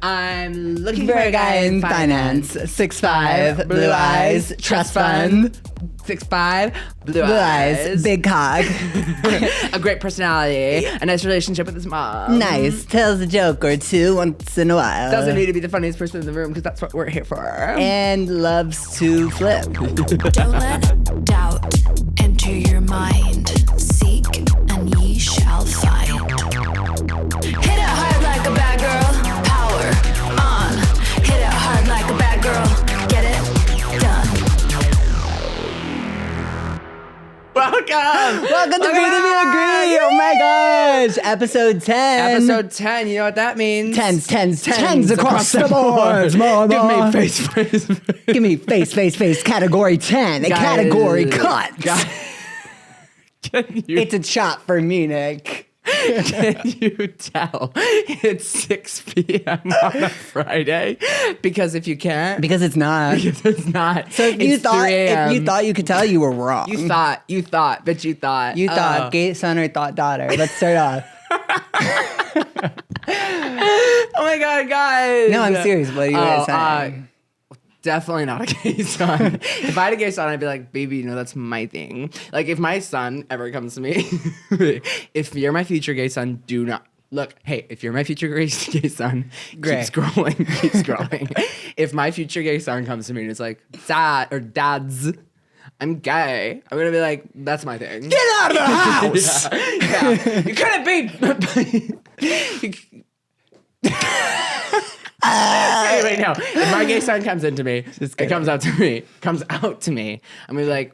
I'm looking for a guy in finance. 6'5", blue eyes, trust fund. 6'5", blue eyes, big cock. a great personality, a nice relationship with his mom. Nice, tells a joke or two once in a while. Doesn't need to be the funniest person in the room because that's what we're here for. And loves to flip. Don't let doubt enter your mind. Seek and ye shall find. Hit it hard like a bad girl. Power on. Hit it hard like a bad girl. Get it done. Welcome To Breathe If You Agree. Oh my gosh. Episode 10. Episode 10, you know what that means? Tens across the board. Give me face. Give me face. Category 10. A category cut. It's a shot for me, Nick. Can you tell it's 6 p.m. on a Friday? Because if you can't... Because it's not. So if you thought you could tell, you were wrong. You thought. You thought. Gay son or thought daughter. Let's start off. Oh my God, guys. No, I'm serious. What are you guys saying? Definitely not a gay son. If I had a gay son, I'd be like, baby, you know, that's my thing. Like, if my son ever comes to me, if you're my future gay son, do not. Look, hey, if you're my future gay son, keep scrolling. If my future gay son comes to me and it's like, dad or dads, I'm gay, I'm going to be like, that's my thing. Get out of the house! Yeah. You couldn't be... Anyway, no. If my gay son comes into me, comes out to me, I'm gonna be like,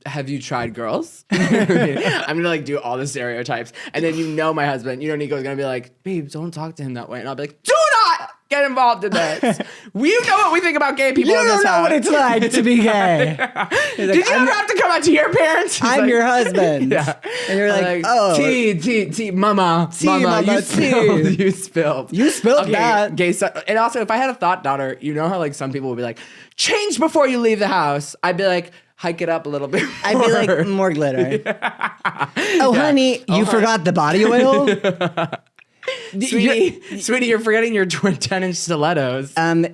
have you tried girls? I'm gonna like do all the stereotypes, and then my husband, Nico's gonna be like, babe, don't talk to him that way, and I'll be like, do not get involved in this. We know what we think about gay people. You don't know what it's like to be gay. Did you ever have to come out to your parents? I'm your husband. Yeah. And you're like, oh. Tea, mama, you spilled. You spilled that. Gay son. And also, if I had a thought daughter, you know how like some people would be like, change before you leave the house. I'd be like, hike it up a little bit more. I'd be like, more glitter. Honey, you forgot the body oil? Sweetie, you're forgetting your 10-inch stilettos.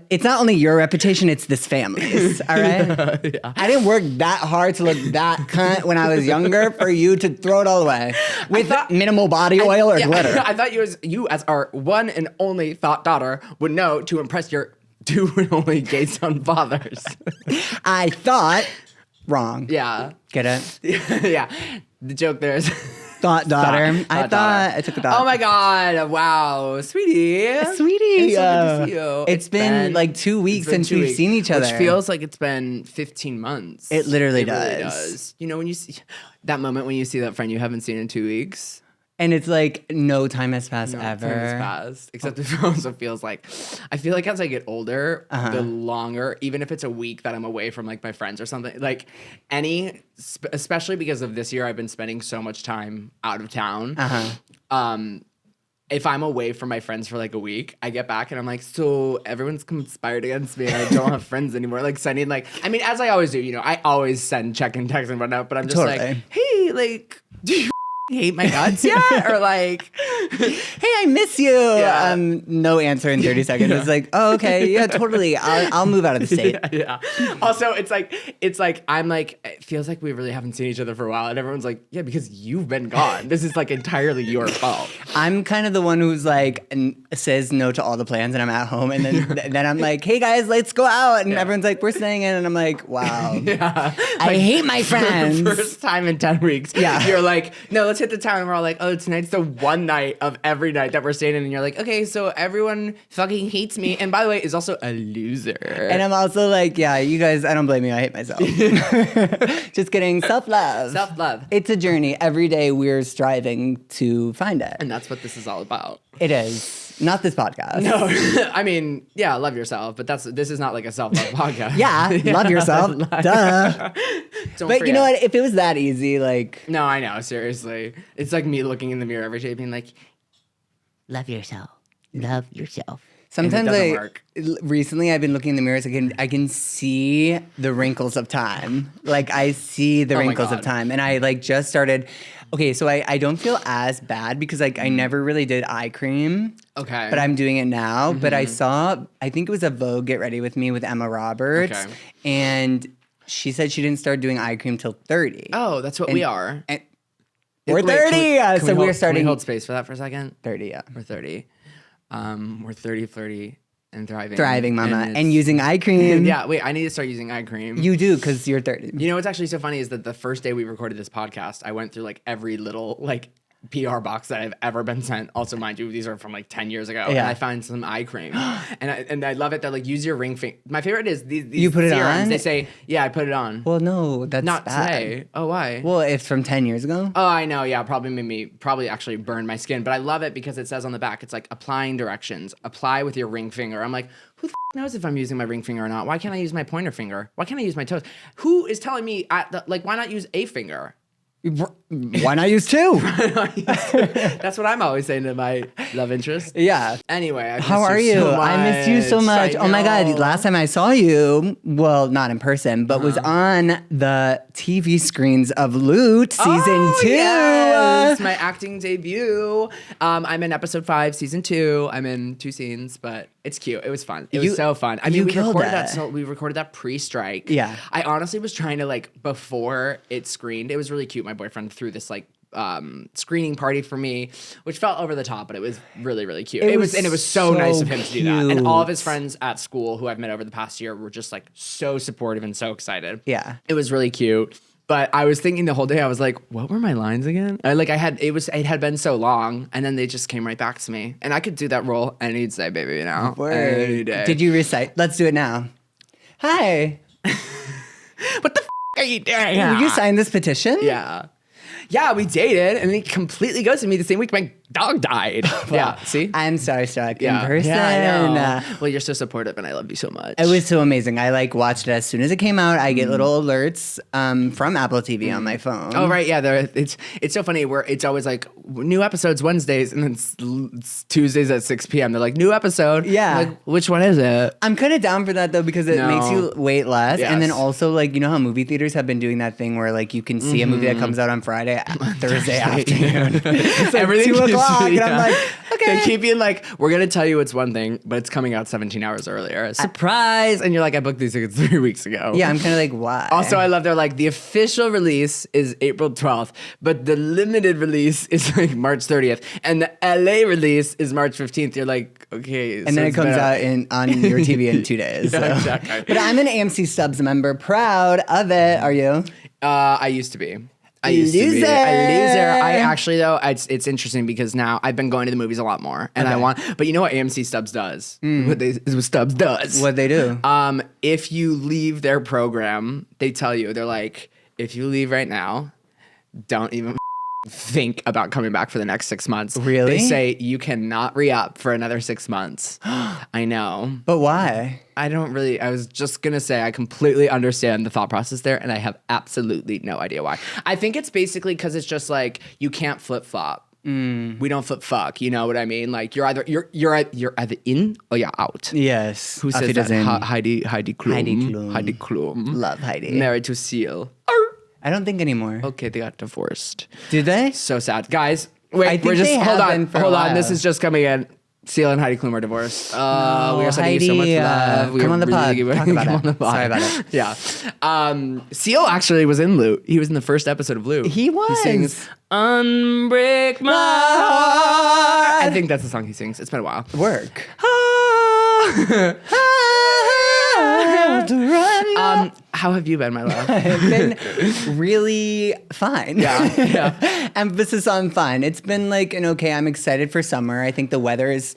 It's not only your reputation, it's this family's, all right? Yeah. I didn't work that hard to look that cunt when I was younger for you to throw it all away with minimal body oil or glitter. I thought you as our one and only thought daughter would know to impress your two and only gay son fathers. I thought wrong. Yeah. Get it? Yeah. The joke there is... Thought daughter. I took a thought. Oh my God. Wow. Sweetie. It's so good to see you. It's been like 2 weeks since we've seen each other. Which feels like it's been 15 months. It literally does. You know, when you see that moment when you see that friend you haven't seen in 2 weeks. And it's like no time has passed ever. Time has passed. Except it also feels like, I feel like as I get older, the longer, even if it's a week that I'm away from like my friends or something, like especially because of this year, I've been spending so much time out of town. If I'm away from my friends for like a week, I get back and I'm like, so everyone's conspired against me and I don't have friends anymore. Like sending as I always do, I always send check-in texts and whatnot, but I'm just like, hey, like, do you hate my guts yet? Or like, hey, I miss you. Yeah. No answer in 30 seconds. It's like, oh, okay, yeah, totally. I'll move out of the state. Yeah. Also, it's like I'm like, it feels like we really haven't seen each other for a while, and everyone's like, yeah, because you've been gone. This is like entirely your fault. I'm kind of the one who's like says no to all the plans, and I'm at home, and then I'm like, hey guys, let's go out, and everyone's like, we're staying in, and I'm like, wow, I hate my friends. First time in 10 weeks. Yeah, you're like, no, let's hit the town, and we're all like, oh, tonight's the one night of every night that we're staying in, and you're like, okay, so everyone fucking hates me, and by the way, is also a loser. And I'm also like, yeah, you guys, I don't blame you, I hate myself. Just kidding. Self-love. It's a journey. Every day we're striving to find it. And that's what this is all about. It is. Not this podcast. No, I mean, yeah, love yourself, but this is not like a self-love podcast. Yeah, love yourself. Duh. But you know what? If it was that easy, like... No, I know, seriously. It's like me looking in the mirror every day being like, love yourself. Love yourself. Sometimes doesn't work. recently I've been looking in the mirrors. I can see the wrinkles of time. Like I see the wrinkles of time, and I like just started. Okay, so I don't feel as bad because like I never really did eye cream. Okay. But I'm doing it now. But I think it was a Vogue Get Ready With Me with Emma Roberts. Okay. And she said she didn't start doing eye cream till 30. Oh, that's what we are. And we're 30. So we're starting. Can we hold space for that for a second? 30, yeah. We're 30. We're 30, flirty, and thriving. Thriving, mama. And using eye cream. Yeah, wait, I need to start using eye cream. You do, because you're 30. You know what's actually so funny is that the first day we recorded this podcast, I went through like every little like PR box that I've ever been sent. Also, mind you, these are from like 10 years ago. Yeah. And I found some eye cream. and I love it. They're like, use your ring finger. My favorite is these You put it serums. on? They say, yeah, I put it on. Well, no, that's Not bad. today. Oh, why? Well, it's from 10 years ago. Oh, I know. Yeah, probably made me actually burn my skin. But I love it because it says on the back, it's like applying directions. Apply with your ring finger. I'm like, who the knows if I'm using my ring finger or not? Why can't I use my pointer finger? Why can't I use my toes? Who is telling me, why not use a finger? Why not use two? That's what I'm always saying to my love interest. Yeah. Anyway, How are you? So I missed you so much. I Oh my God. know. Last time I saw you, well, not in person, but was on the TV screens of Loot season 2. Yes, my acting debut. I'm in episode 5, season 2. I'm in 2 scenes, but it's cute. It was fun. It was so fun. I mean, we recorded that pre-strike. Yeah. I honestly was trying to like before it screened. It was really cute. My boyfriend threw this like screening party for me, which felt over the top, but it was really, really cute. It was so nice of him to do that. And all of his friends at school who I've met over the past year were just like so supportive and so excited. Yeah. It was really cute. But I was thinking the whole day, I was like, what were my lines again? It had been so long, and then they just came right back to me. And I could do that role any day, baby, now. Any day. Did you recite? Let's do it now. Hi. What the are you doing? Will you sign this petition? Yeah. Yeah, we dated, and he completely ghosted me the same week my dog died. Yeah, see? I'm starstruck Yeah. in person. Yeah, I know. Well, you're so supportive, and I love you so much. It was so amazing. I like watched it as soon as it came out. I get little alerts from Apple TV on my phone. Oh right, yeah. It's so funny where it's always like new episodes Wednesdays and then it's Tuesdays at 6 p.m. They're like new episode. Yeah. I'm like, which one is it? I'm kind of down for that though because it makes you wait less, Yes. and then also like you know how movie theaters have been doing that thing where like you can see a movie that comes out on Friday, Thursday afternoon. It's like Everything 2 o'clock, and yeah. I'm like, okay. They keep being like, we're gonna tell you it's one thing, but it's coming out 17 hours earlier. Surprise! And you're like, I booked these tickets 3 weeks ago. Yeah, I'm kind of like, why? Also, I love they're like the official release is April 12th, but the limited release is like March 30th, and the LA release is March 15th. You're like, okay, and then it comes out on your TV in 2 days. Yeah, so. exactly. But I'm an AMC Stubs member, proud of it. Are you? I used to be. I used to be a loser. I actually though, it's interesting because now I've been going to the movies a lot more, and but you know what AMC Stubs does? What Stubs does? What they do? If you leave their program, they tell you they're like, if you leave right now, don't even think about coming back for the next 6 months. Really? They say you cannot re-up for another 6 months. I know. But why? I was just going to say I completely understand the thought process there, and I have absolutely no idea why. I think it's basically because it's just like you can't flip-flop. We don't flip-fuck, you know what I mean? Like you're either in or you're out. Yes. Who says that? Heidi Klum. Heidi Klum. Love Heidi. Married to Seal. I don't think anymore. Okay, they got divorced. Did they? So sad. Guys, wait, I think we're just, they hold have on, been for a hold on. while. This is just coming in. Seal and Heidi Klum are divorced. We are sending you so much Heidi, love. We come are on the pod. really Talk about come it. on the pod. Sorry about it. Yeah. Seal actually was in Loot. He was in the first episode of Loot. He was. He sings Unbreak My Heart. I think that's the song he sings. It's been a while. Work. How have you been, my love? I've been really fine. Yeah. Emphasis on fine. It's been like an okay. I'm excited for summer. I think the weather is.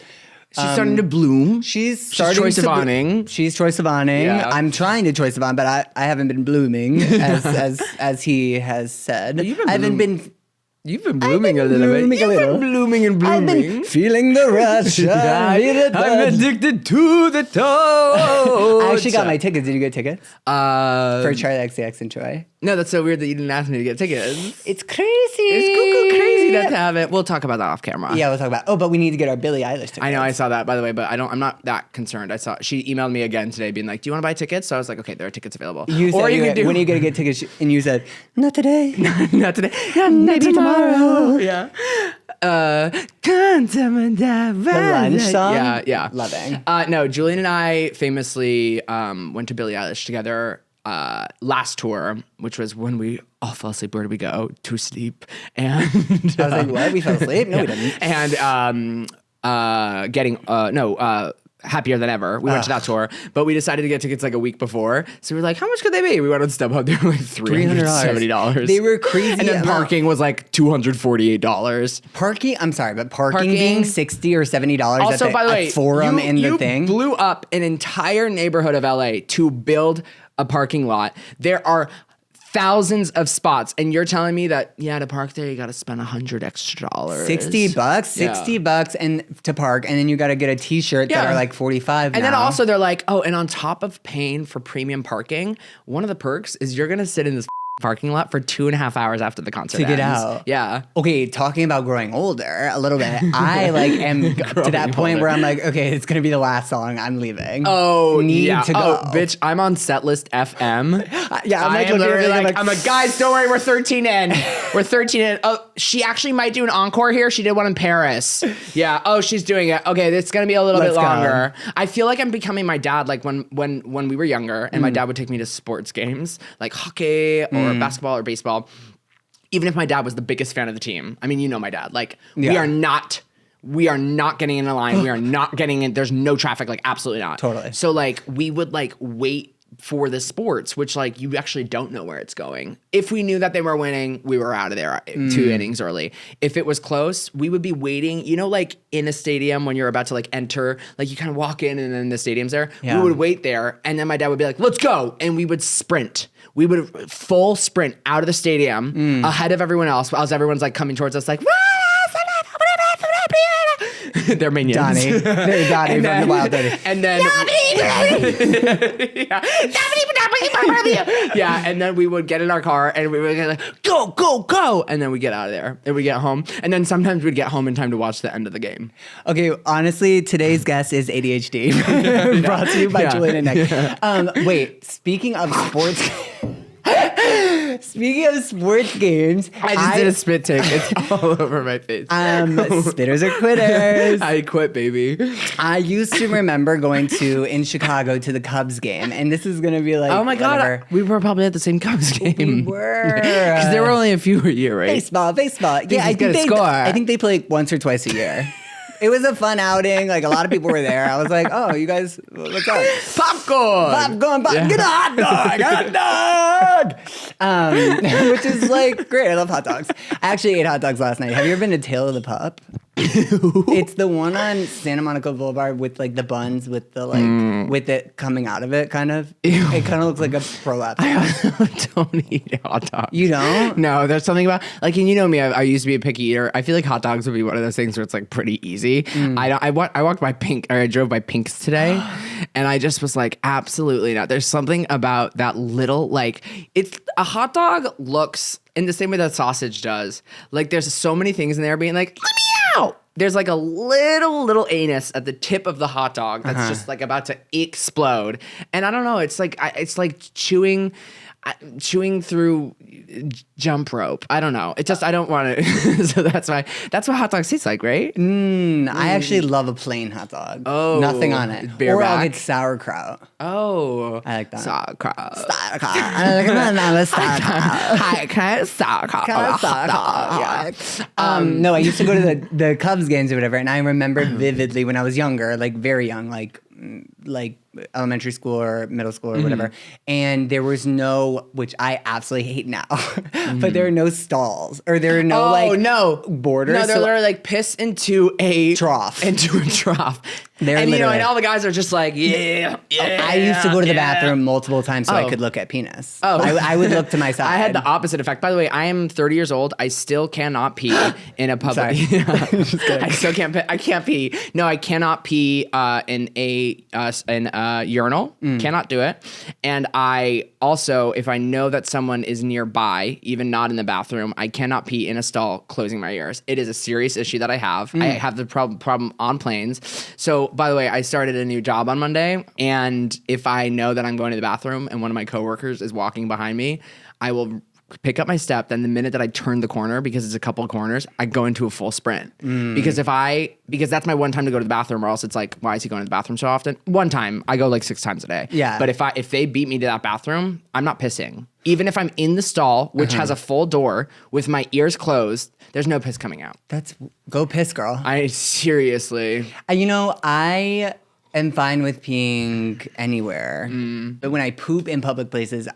She's starting to bloom. She's starting Troye to Sivaning. She's Troye Sivaning. Yeah. I'm trying to Troye Sivan, but I haven't been blooming as he has said. You've been I haven't been. You've been blooming a little bit. blooming a You've little. been blooming and I've blooming. been feeling the rush. I'm addicted to the touch. I actually got my tickets. Did you get tickets? For For Charlie XCX and Troy? no, that's so weird that you didn't ask me to get tickets. It's crazy. It's cuckoo crazy. lucky enough to have it. We'll talk about that off camera. Yeah, we'll talk about. Oh, but we need to get our Billie Eilish tickets. I know, I saw that, by the way, but I'm not that concerned. I saw she emailed me again today, being like, "Do you want to buy tickets?" So I was like, "Okay, there are tickets available." You said, when are you gonna get tickets? And you said, "Not today, not today, maybe tomorrow." Yeah. The lunch song. Yeah. Loving. No, Julian and I famously went to Billie Eilish together. Last tour, which was when we all fell asleep. Where did we go? To sleep. And I was like, what? We fell asleep? No, we didn't. And Happier Than Ever. We went to that tour, but we decided to get tickets like a week before. So we were like, how much could they be? We went on StubHub. They were like $370. They were crazy. And then parking was like $248. Parking being $60 or $70 also, at the, by the way, Forum the thing. You blew up an entire neighborhood of LA to build a parking lot. There are thousands of spots, and you're telling me that to park there you got to spend $100 extra. $60 and to park, and then you got to get a T-shirt that are like $45. And then also they're like, oh, and on top of paying for premium parking, one of the perks is you're gonna sit in this parking lot for 2.5 hours after the concert to get ends. out. Yeah. Okay, talking about growing older a little bit, I am to that point where I'm like, okay, it's gonna be the last song. I'm leaving. Oh, Need to go. Oh, bitch, I'm on Setlist FM. I'm like, guys, don't worry, we're 13 in. We're 13 in. Oh, she actually might do an encore here. She did one in Paris. Yeah. Oh, she's doing it. Okay, it's gonna be a little bit longer. Go. I feel like I'm becoming my dad. Like when we were younger, and my dad would take me to sports games, like hockey or basketball or baseball, even if my dad was the biggest fan of the team. I mean, you know my dad. Like, we are not getting in a line. We are not getting in. There's no traffic. Like, absolutely not. Totally. So, like, we would, like, wait for the sports, which, like, you actually don't know where it's going. If we knew that they were winning, we were out of there 2 innings early. If it was close, we would be waiting. You know, like, in a stadium when you're about to, like, enter, like, you kind of walk in and then the stadium's there. Yeah. We would wait there, and then my dad would be like, let's go. And we would sprint. We would full sprint out of the stadium ahead of everyone else as everyone's like coming towards us like, they're minions. Donnie. They're Donnie from the Wild 30. And then and then we would get in our car and we would get like, go, go, go. And then we get out of there and we get home. And then sometimes we'd get home in time to watch the end of the game. Okay, honestly, today's guest is ADHD. Brought to you by Julian and Nick. Wait, speaking of sports games, I just did a spit take. It's all over my face. Spitters or quitters. I quit, baby. I used to remember going in Chicago to the Cubs game, and this is gonna be like, oh my god, we were probably at the same Cubs game. We were, because there were only a few a year, right? Baseball. Yeah, I think they play once or twice a year. It was a fun outing. Like, a lot of people were there. I was like, oh, you guys, what's up? Popcorn. Yeah. Get a hot dog. Which is like great. I love hot dogs. I actually ate hot dogs last night. Have you ever been to Tail of the Pup? It's the one on Santa Monica Boulevard with like the buns with the like with it coming out of it, kind of. Ew. It kind of looks like a prolapse. I don't eat hot dogs. You don't? No, there's something about like, and you know me. I used to be a picky eater. I feel like hot dogs would be one of those things where it's like pretty easy. I walked by I drove by Pink's today, and I just was like, absolutely not. There's something about that little like it's a hot dog looks in the same way that sausage does. Like there's so many things in there being like, let me out. There's like a little anus at the tip of the hot dog that's just like about to explode. And I don't know, it's like chewing through jump rope. I don't know. It just, I don't want to. So that's what hot dogs taste like, right? I actually love a plain hot dog. Oh. Nothing on it. Bareback. Or I'll get sauerkraut. Oh. I like that. Sauerkraut. I like sauerkraut. Hi, can I have sauerkraut? No, I used to go to the Cubs games or whatever, and I remember vividly when I was younger, like very young, like elementary school or middle school or whatever, and there was no, which I absolutely hate now, but there are no stalls or there are no borders. No, they're literally like piss into a trough. And you know, and all the guys are just like, yeah. I used to go to the bathroom multiple times so I could look at penis. Oh, I would look to my side. I had the opposite effect. By the way, I am 30 years old. I still cannot pee in a public. I still can't. I can't pee. No, I cannot pee in urinal. Cannot do it. And I also, if I know that someone is nearby, even not in the bathroom, I cannot pee in a stall closing my ears. It is a serious issue that I have. I have the problem on planes. So, by the way, I started a new job on Monday, and if I know that I'm going to the bathroom and one of my coworkers is walking behind me, I will pick up my step. Then the minute that I turn the corner, because it's a couple of corners, I go into a full sprint. Because because that's my one time to go to the bathroom, or else it's like, why is he going to the bathroom so often? One time, I go like 6 times a day. Yeah. But if they beat me to that bathroom, I'm not pissing. Even if I'm in the stall, which has a full door, with my ears closed, there's no piss coming out. Go piss, girl. I seriously. I am fine with peeing anywhere. But when I poop in public places,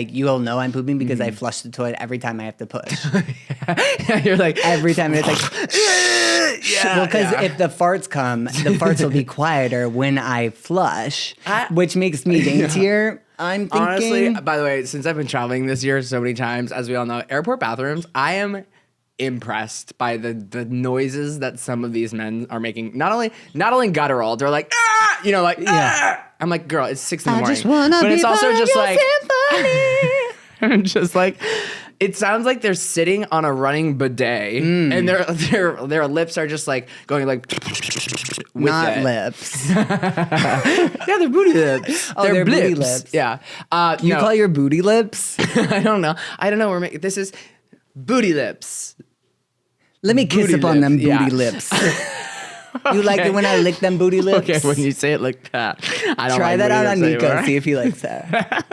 you'll know I'm pooping because I flush the toilet every time I have to push. Yeah, you're like Every time it's like, well, because if the farts come, the farts will be quieter when I flush, which makes me daintier. I'm thinking. Honestly, by the way, since I've been traveling this year so many times, as we all know, airport bathrooms, I am impressed by the noises that some of these men are making. Not only guttural, they're like, ah! I'm like, girl, it's 6 a.m. I just wanna but be it's also part of just your like symphony. I'm just like, it sounds like they're sitting on a running bidet, and their lips are just like going like with Not it. lips. Yeah, they're booty lips. Oh, they're booty lips. Yeah. You no. call your booty lips? I don't know. This is booty lips. Let me kiss Booty up on them lips, booty yeah. lips. You like it when I lick them booty lips? Okay, when you say it like that, I don't Try like that out on booty lips Nico. anymore. See if he likes that.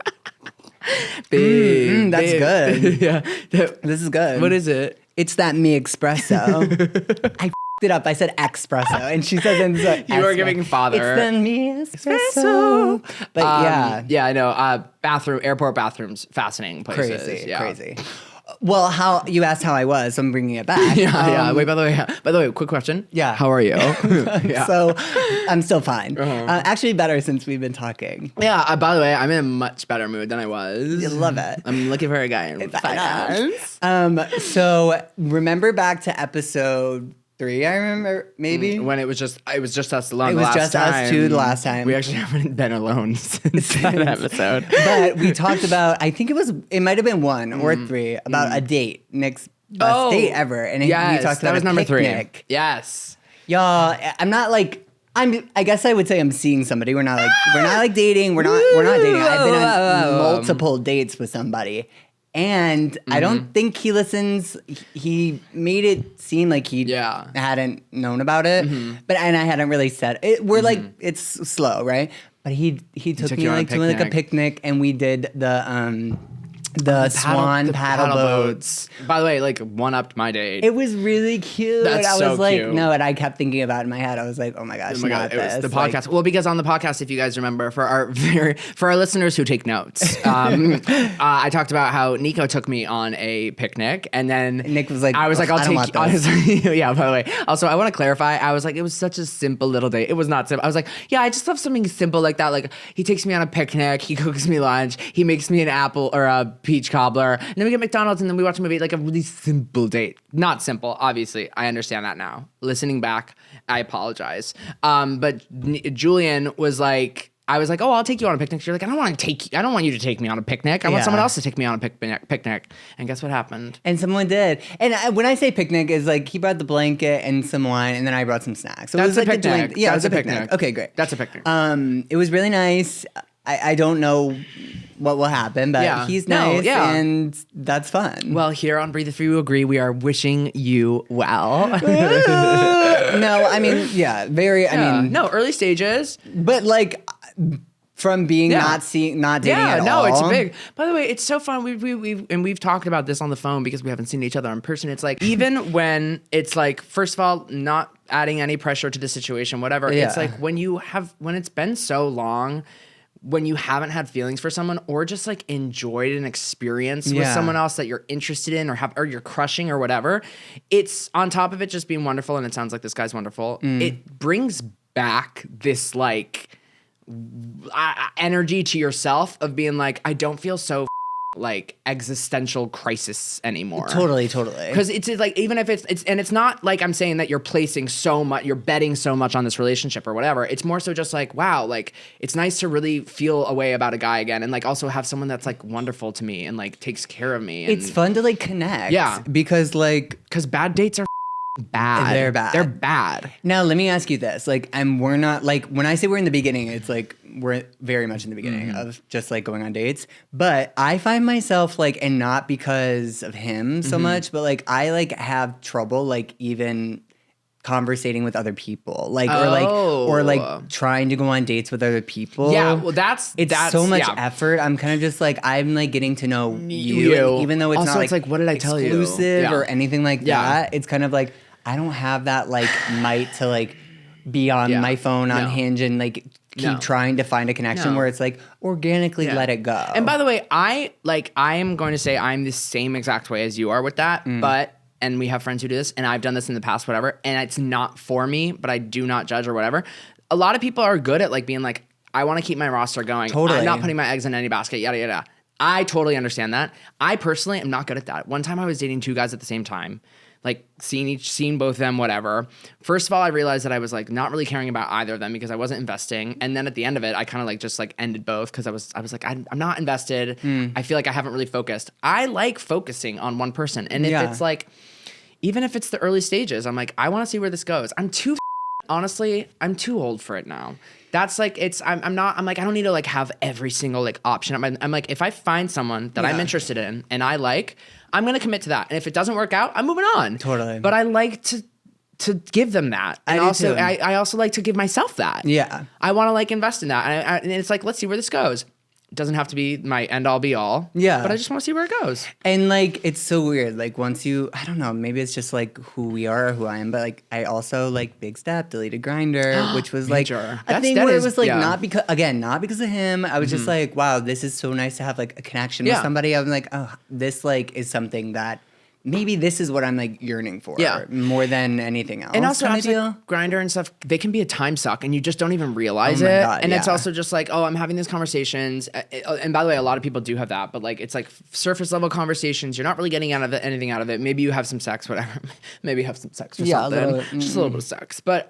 Babe. That's good. Yeah. This is good. What is it? It's that me espresso. I f***ed it up. I said espresso, and she says it's You were giving father. It's the me espresso. But yeah. Yeah, I know. Airport bathrooms, fascinating places. Crazy. Well, how you asked how I was, so I'm bringing it back. Yeah. Wait, by the way, quick question. Yeah. How are you? Yeah. So I'm still fine. Actually, better since we've been talking. Yeah. By the way, I'm in a much better mood than I was. I love it. I'm looking for a guy in finance. So remember back to episode 3, I remember, maybe? When it was just us alone. It was just us two the last time. We actually haven't been alone since that episode. But we talked about, I think it might have been 1 or 3, about a date, Nick's best date ever. And we talked about that was number picnic. 3. Yes. Y'all, I'm not like, I guess I would say I'm seeing somebody. We're not dating. We're not dating. I've been on multiple dates with somebody. And I don't think he listens. He made it seem like he hadn't known about it, and I hadn't really said it. We're like, it's slow, right? But he took me like to like a picnic, and we did the swan paddle boats. By the way, like one-upped my date. It was really cute. That's I was so like, cute. no, and I kept thinking about it in my head. I was like, oh my gosh, it was the podcast. Well, because on the podcast, if you guys remember, for our listeners who take notes, I talked about how Nico took me on a picnic, and then Nick was like, I was like, I'll take. I was Yeah. By the way, also I want to clarify. I was like, it was such a simple little date. It was not simple. I was like, yeah, I just love something simple like that. Like he takes me on a picnic, he cooks me lunch, he makes me an apple or a peach cobbler, and then we get McDonald's, and then we watch a movie. Like a really simple date. Not simple, obviously. I understand that now. Listening back, I apologize. But Julian was like, I was like, oh, I'll take you on a picnic. You're like, I don't want you to take me on a picnic. I want someone else to take me on a picnic. And guess what happened? And someone did. And when I say picnic, is like he brought the blanket and some wine, and then I brought some snacks. So That's it was like a picnic. Yeah, it was a picnic. Okay, great. That's a picnic. It was really nice. I don't know what will happen, but he's nice, and that's fun. Well, here on Breathe If You Agree, we are wishing you well. No, I mean, very. I mean, no, early stages, but like from being not dating at all. It's big. By the way, it's so fun. We've talked about this on the phone because we haven't seen each other in person. It's like even when it's like, first of all, not adding any pressure to the situation, whatever. It's like when it's been so long. When you haven't had feelings for someone or just like enjoyed an experience with someone else that you're interested in or you're crushing or whatever, it's on top of it just being wonderful, and it sounds like this guy's wonderful. It brings back this like energy to yourself of being like, I don't feel so like existential crisis anymore. Totally. Because it's like, even if it's not like I'm saying that you're placing so much, you're betting so much on this relationship or whatever. It's more so just like, wow, like it's nice to really feel a way about a guy again, and like also have someone that's like wonderful to me and like takes care of me. And it's fun to like connect. Yeah. Because bad dates are bad. They're bad. They're bad. Now let me ask you this. Like, we're not like, when I say we're in the beginning, it's like we're very much in the beginning of just like going on dates. But I find myself like, and not because of him so much, but like I like have trouble like even conversating with other people, like or like trying to go on dates with other people. Yeah, well, that's so much effort. I'm kind of just like, I'm like getting to know you. And even though it's also, not it's like, what did I tell you? Exclusive Yeah. or anything like that. It's kind of like I don't have that like might to like be on my phone on Hinge and like keep trying to find a connection where it's like organically let it go. And by the way, I am going to say I'm the same exact way as you are with that, but. And we have friends who do this, and I've done this in the past, whatever, and it's not for me, but I do not judge or whatever. A lot of people are good at like being like, I want to keep my roster going. Totally. I'm not putting my eggs in any basket, yada, yada. I totally understand that. I personally am not good at that. One time I was dating two guys at the same time, like seeing both of them, whatever. First of all, I realized that I was like not really caring about either of them because I wasn't investing. And then at the end of it, I kind of like just like ended both because I was like, I'm not invested. I feel like I haven't really focused. I like focusing on one person. And if it's like, even if it's the early stages, I'm like, I want to see where this goes. Honestly, I'm too old for it now. That's like, I'm like, I don't need to like have every single like option. I'm like, if I find someone that I'm interested in and I like, I'm going to commit to that. And if it doesn't work out, I'm moving on. Totally. But I like to give them that. And I also like to give myself that. Yeah. I want to like invest in that. And it's like, let's see where this goes. It doesn't have to be my end all be all. Yeah. But I just want to see where it goes. And like, it's so weird. Like once I don't know, maybe it's just like who we are or who I am, but like I also like Big Step, deleted Grindr, which was like a thing where it was like not because of him. I was just like, wow, this is so nice to have like a connection with somebody. I'm like, oh, this like is something that maybe this is what I'm like yearning for more than anything else. And also apps like Grindr and stuff, they can be a time suck and you just don't even realize it. God, and it's also just like, oh, I'm having these conversations. And by the way, a lot of people do have that, but like it's like surface level conversations. You're not really getting anything out of it. Maybe you have some sex, whatever. Maybe you have some sex or something. Just a little bit of sex. But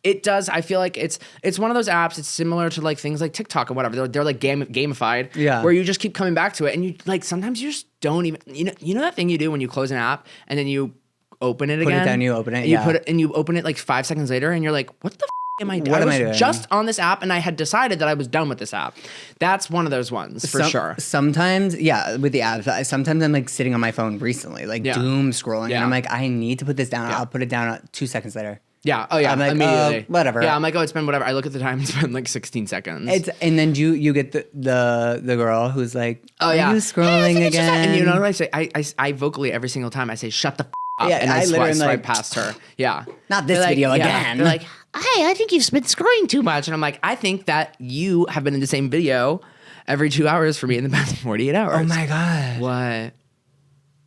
it does. I feel like it's one of those apps. It's similar to like things like TikTok or whatever. They're like gamified. Yeah. Where you just keep coming back to it, and you like sometimes you just don't even. You know that thing you do when you close an app and then you open it again. Put it down. You open it. And you put it and you open it like 5 seconds later, and you're like, what the am I doing? What am I doing? Just on this app, and I had decided that I was done with this app. That's one of those ones for sure. Sometimes, with the apps, sometimes I'm like sitting on my phone recently, like doom scrolling, and I'm like, I need to put this down. I'll put it down 2 seconds later. Yeah. Oh yeah. I'm like, immediately. Whatever. Yeah. I'm like, oh, it's been whatever. I look at the time. It's been like 16 seconds. And then you get the girl who's like, oh yeah, are you scrolling again? And you know what I say? I vocally every single time I say, shut the up, and I swipe past her. Yeah. Not this video again. They're like, hey, I think you've been scrolling too much, and I'm like, I think that you have been in the same video every 2 hours for me in the past 48 hours. Oh my god. What?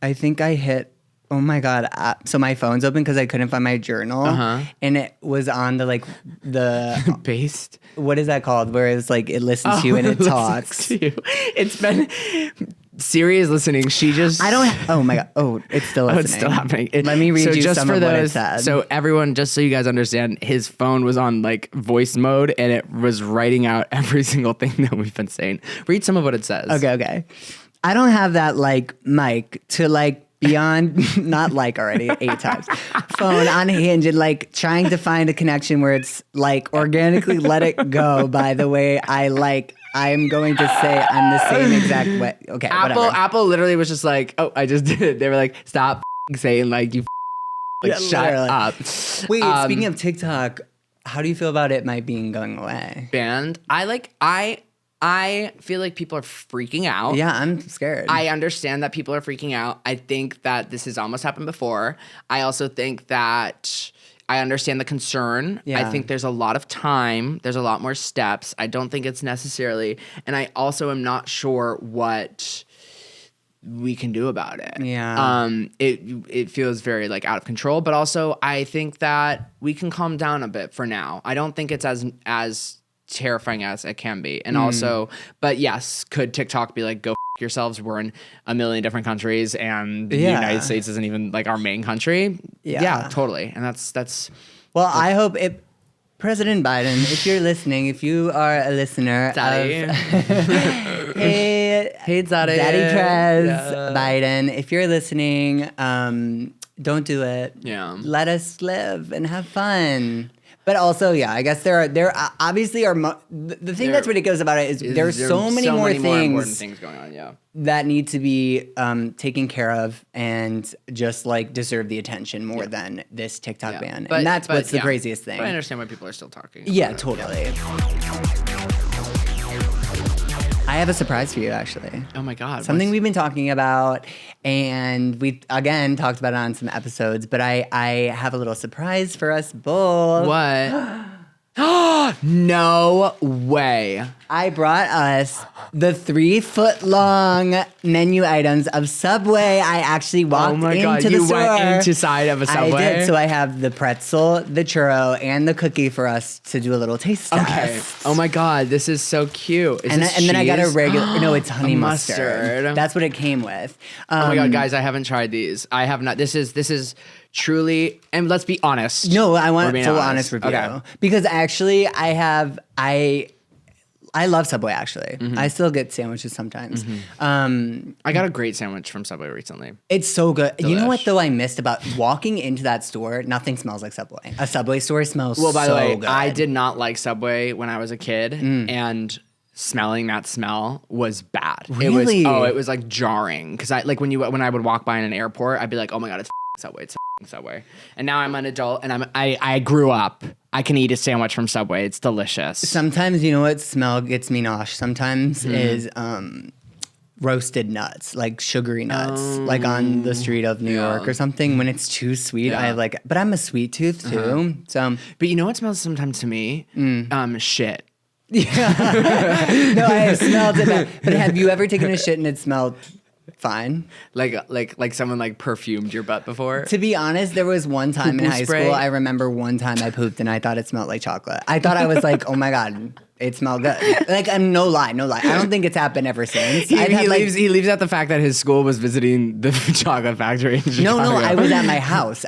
I think I hit. Oh my god! So my phone's open because I couldn't find my journal, and it was on the based. What is that called? Where it's like it listens to you and it talks. To you. It's been Siri is listening. She just Oh my god! Oh, it's still listening. It's still happening. Let me read you some of what it said. So everyone, just so you guys understand, his phone was on like voice mode and it was writing out every single thing that we've been saying. Read some of what it says. Okay. I don't have that like mic to like. Beyond, not like already 8 times, phone on Hinge and like trying to find a connection where it's like organically let it go by the way I'm going to say I'm the same exact way. Okay, whatever. Apple literally was just like, oh, I just did it. They were like, stop saying like you shut up. Wait, speaking of TikTok, how do you feel about it might being going away? Banned. I feel like people are freaking out. Yeah, I'm scared. I understand that people are freaking out. I think that this has almost happened before. I also think that I understand the concern. Yeah. I think there's a lot of time. There's a lot more steps. I don't think it's necessarily. And I also am not sure what we can do about it. Yeah. It feels very like out of control, but also I think that we can calm down a bit for now. I don't think it's as terrifying as it can be. And also, but yes, could TikTok be like, go yourselves. We're in a million different countries, and the United States isn't even like our main country. Yeah, totally. And that's. Well, I hope it. President Biden, if you're listening, if you are a listener Daddy. hey, Daddy Prez Biden, if you're listening, don't do it. Yeah. Let us live and have fun. But also, I guess there obviously are the thing that's ridiculous about it is there's so many more important things going on. That need to be taken care of and just like deserve the attention more than this TikTok ban. And that's what's the craziest thing. But I understand why people are still talking. Yeah, totally. I have a surprise for you, actually. Oh my God. Something we've been talking about, and we again talked about it on some episodes, but I have a little surprise for us both. What? No way. I brought us the 3-foot-long menu items of Subway. I actually walked into the store. You went inside of a Subway? I did. So I have the pretzel, the churro, and the cookie for us to do a little taste test. Okay. Oh my God, this is so cute. And then I got a regular. No, it's honey mustard. That's what it came with. Oh my God, guys, I haven't tried these. I have not. This is truly, and let's be honest. No, I want full honest review. Okay. Because actually, I love Subway, actually. Mm-hmm. I still get sandwiches sometimes. Mm-hmm. I got a great sandwich from Subway recently. It's so good. Delish. You know what, though, I missed about walking into that store? Nothing smells like Subway. A Subway store smells so good. Well, by the way, good. I did not like Subway when I was a kid, and smelling that smell was bad. Really? It was like jarring. Because when I would walk by in an airport, I'd be like, oh my God, it's Subway. It's Subway. And now I'm an adult, and I grew up. I can eat a sandwich from Subway. It's delicious. Sometimes, you know what smell gets me nauseous? Sometimes is roasted nuts, like sugary nuts, like on the street of New York or something. When it's too sweet, but I'm a sweet tooth too. So, but you know what smells sometimes to me? Shit. Yeah. No, I smelled it. But have you ever taken a shit and it smelled fine? Like someone like perfumed your butt before? To be honest, there was one time in high school, I remember one time I pooped and I thought it smelled like chocolate. I thought I was like, oh my God, it smelled good. Like, I'm no lie. I don't think it's happened ever since. He leaves out the fact that his school was visiting the chocolate factory in Chicago. No, I was at my house.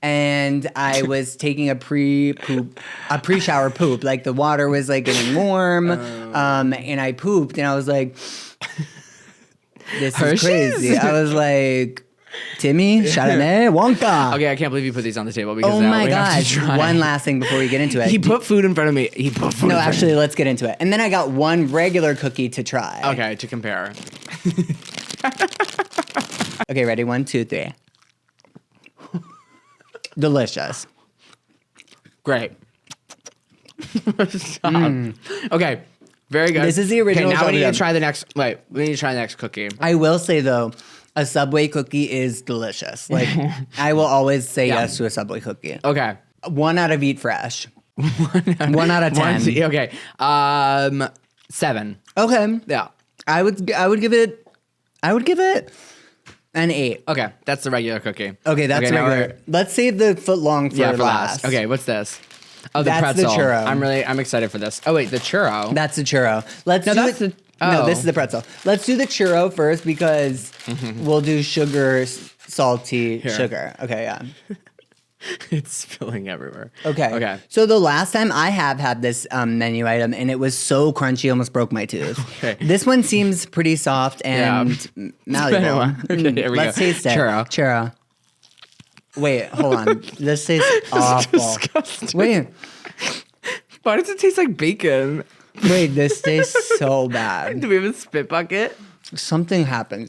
And I was taking a pre-shower poop. Like the water was like getting warm, and I pooped, and I was like, "This is crazy." I was like, "Timmy, Chardonnay, Wonka." Okay, I can't believe you put these on the table because oh now my we have to gosh! try. One last thing before we get into it. He put food in front of me. No, actually, let's get into it. And then I got one regular cookie to try. Okay, to compare. Okay, ready? 1, 2, 3. Delicious. Great. Okay, very good. This is the original. Okay, now we need to try the next. Wait, we need to try the next cookie. I will say though, a Subway cookie is delicious. Like I will always say yes to a Subway cookie. Okay, 1 out of Eat Fresh. 1 out of 10. Okay, 7. Okay, Yeah. I would give it an 8. Okay, that's the regular cookie. Okay, that's regular. Let's save the footlong for last. Okay, what's this? Oh, the That's pretzel. the churro. I'm excited for this. Oh wait, the churro. That's the churro. No, this is the pretzel. Let's do the churro first because we'll do salty sugar. Okay, yeah. It's spilling everywhere. Okay. So the last time I have had this menu item, and it was so crunchy, almost broke my tooth. Okay. This one seems pretty soft and malleable. Okay, here we go. Let's taste it. Churro. Wait, hold on. This tastes awful. Disgusting. Wait. Why does it taste like bacon? Wait, this tastes so bad. Do we have a spit bucket? Something happened.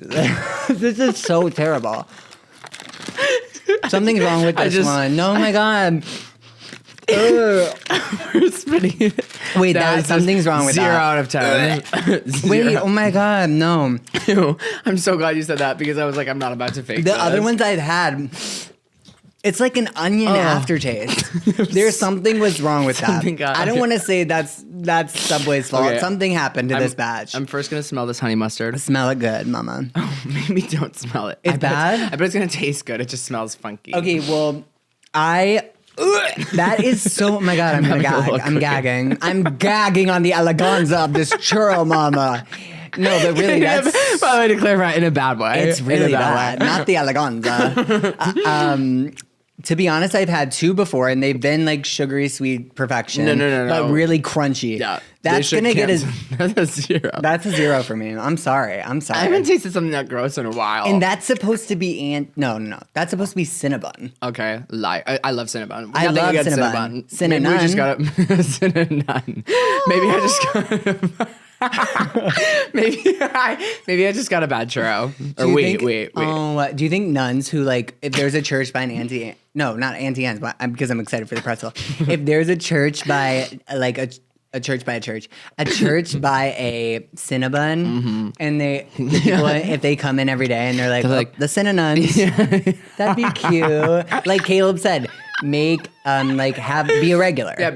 This is so terrible. Something's wrong with this one. No, my God. We're spitting it. Wait, something's wrong with 0 that. out of 10. Wait, oh my God, no. Ew. I'm so glad you said that because I was like, I'm not about to fake The this. other ones I've had, it's like an onion aftertaste. There's something was wrong with that. I don't want to say that's Subway's fault. Okay. Something happened to this batch. I'm first going to smell this honey mustard. Smell it good, mama. Oh, maybe don't smell it. It's bad? I bet it's going to taste good. It just smells funky. Okay, well, that is so. Oh my God, I'm gonna gag. I'm gagging. I'm gagging on the eleganza of this churro, mama. No, but really, that's... By the way, to clarify, in a bad way. It's really bad. Not the eleganza. To be honest, I've had 2 before, and they've been like sugary sweet perfection. No. But really crunchy. Yeah. That's gonna get that's a 0. That's a 0 for me. I'm sorry. I haven't tasted something that gross in a while. And that's supposed to be no. That's supposed to be Cinnabon. Okay, lie. I love Cinnabon. I love Cinnabon. Maybe we just got Cinnabon. Maybe I just got. maybe I just got a bad churro. Or wait. Oh, do you think nuns who like if there's a church by an auntie? No, not Auntie Anne's, but because I'm excited for the pretzel. If there's a church by like a church by a church Cinnabon, and the people, if they come in every day and they're like the Cinnanuns, that'd be cute. Like Caleb said, be a regular. Yeah,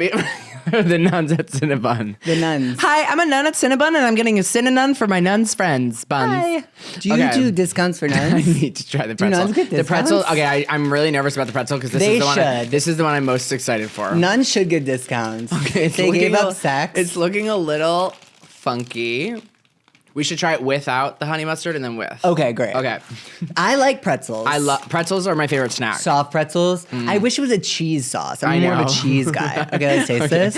the nuns at Cinnabon. The nuns. Hi, I'm a nun at Cinnabon, and I'm getting a Cinnanun for my nuns friends. Buns. Hi. Do you do discounts for nuns? I need to try the pretzel. Do nuns get discounts? The pretzel. Okay, I'm really nervous about the pretzel because this is the one I'm most excited for. Nuns should get discounts. Okay, if they gave up sex. It's looking a little funky. We should try it without the honey mustard and then with. Okay, great. Okay. I like pretzels. Pretzels are my favorite snack. Soft pretzels. I wish it was a cheese sauce. I'm more of a cheese guy. Okay, let's taste this.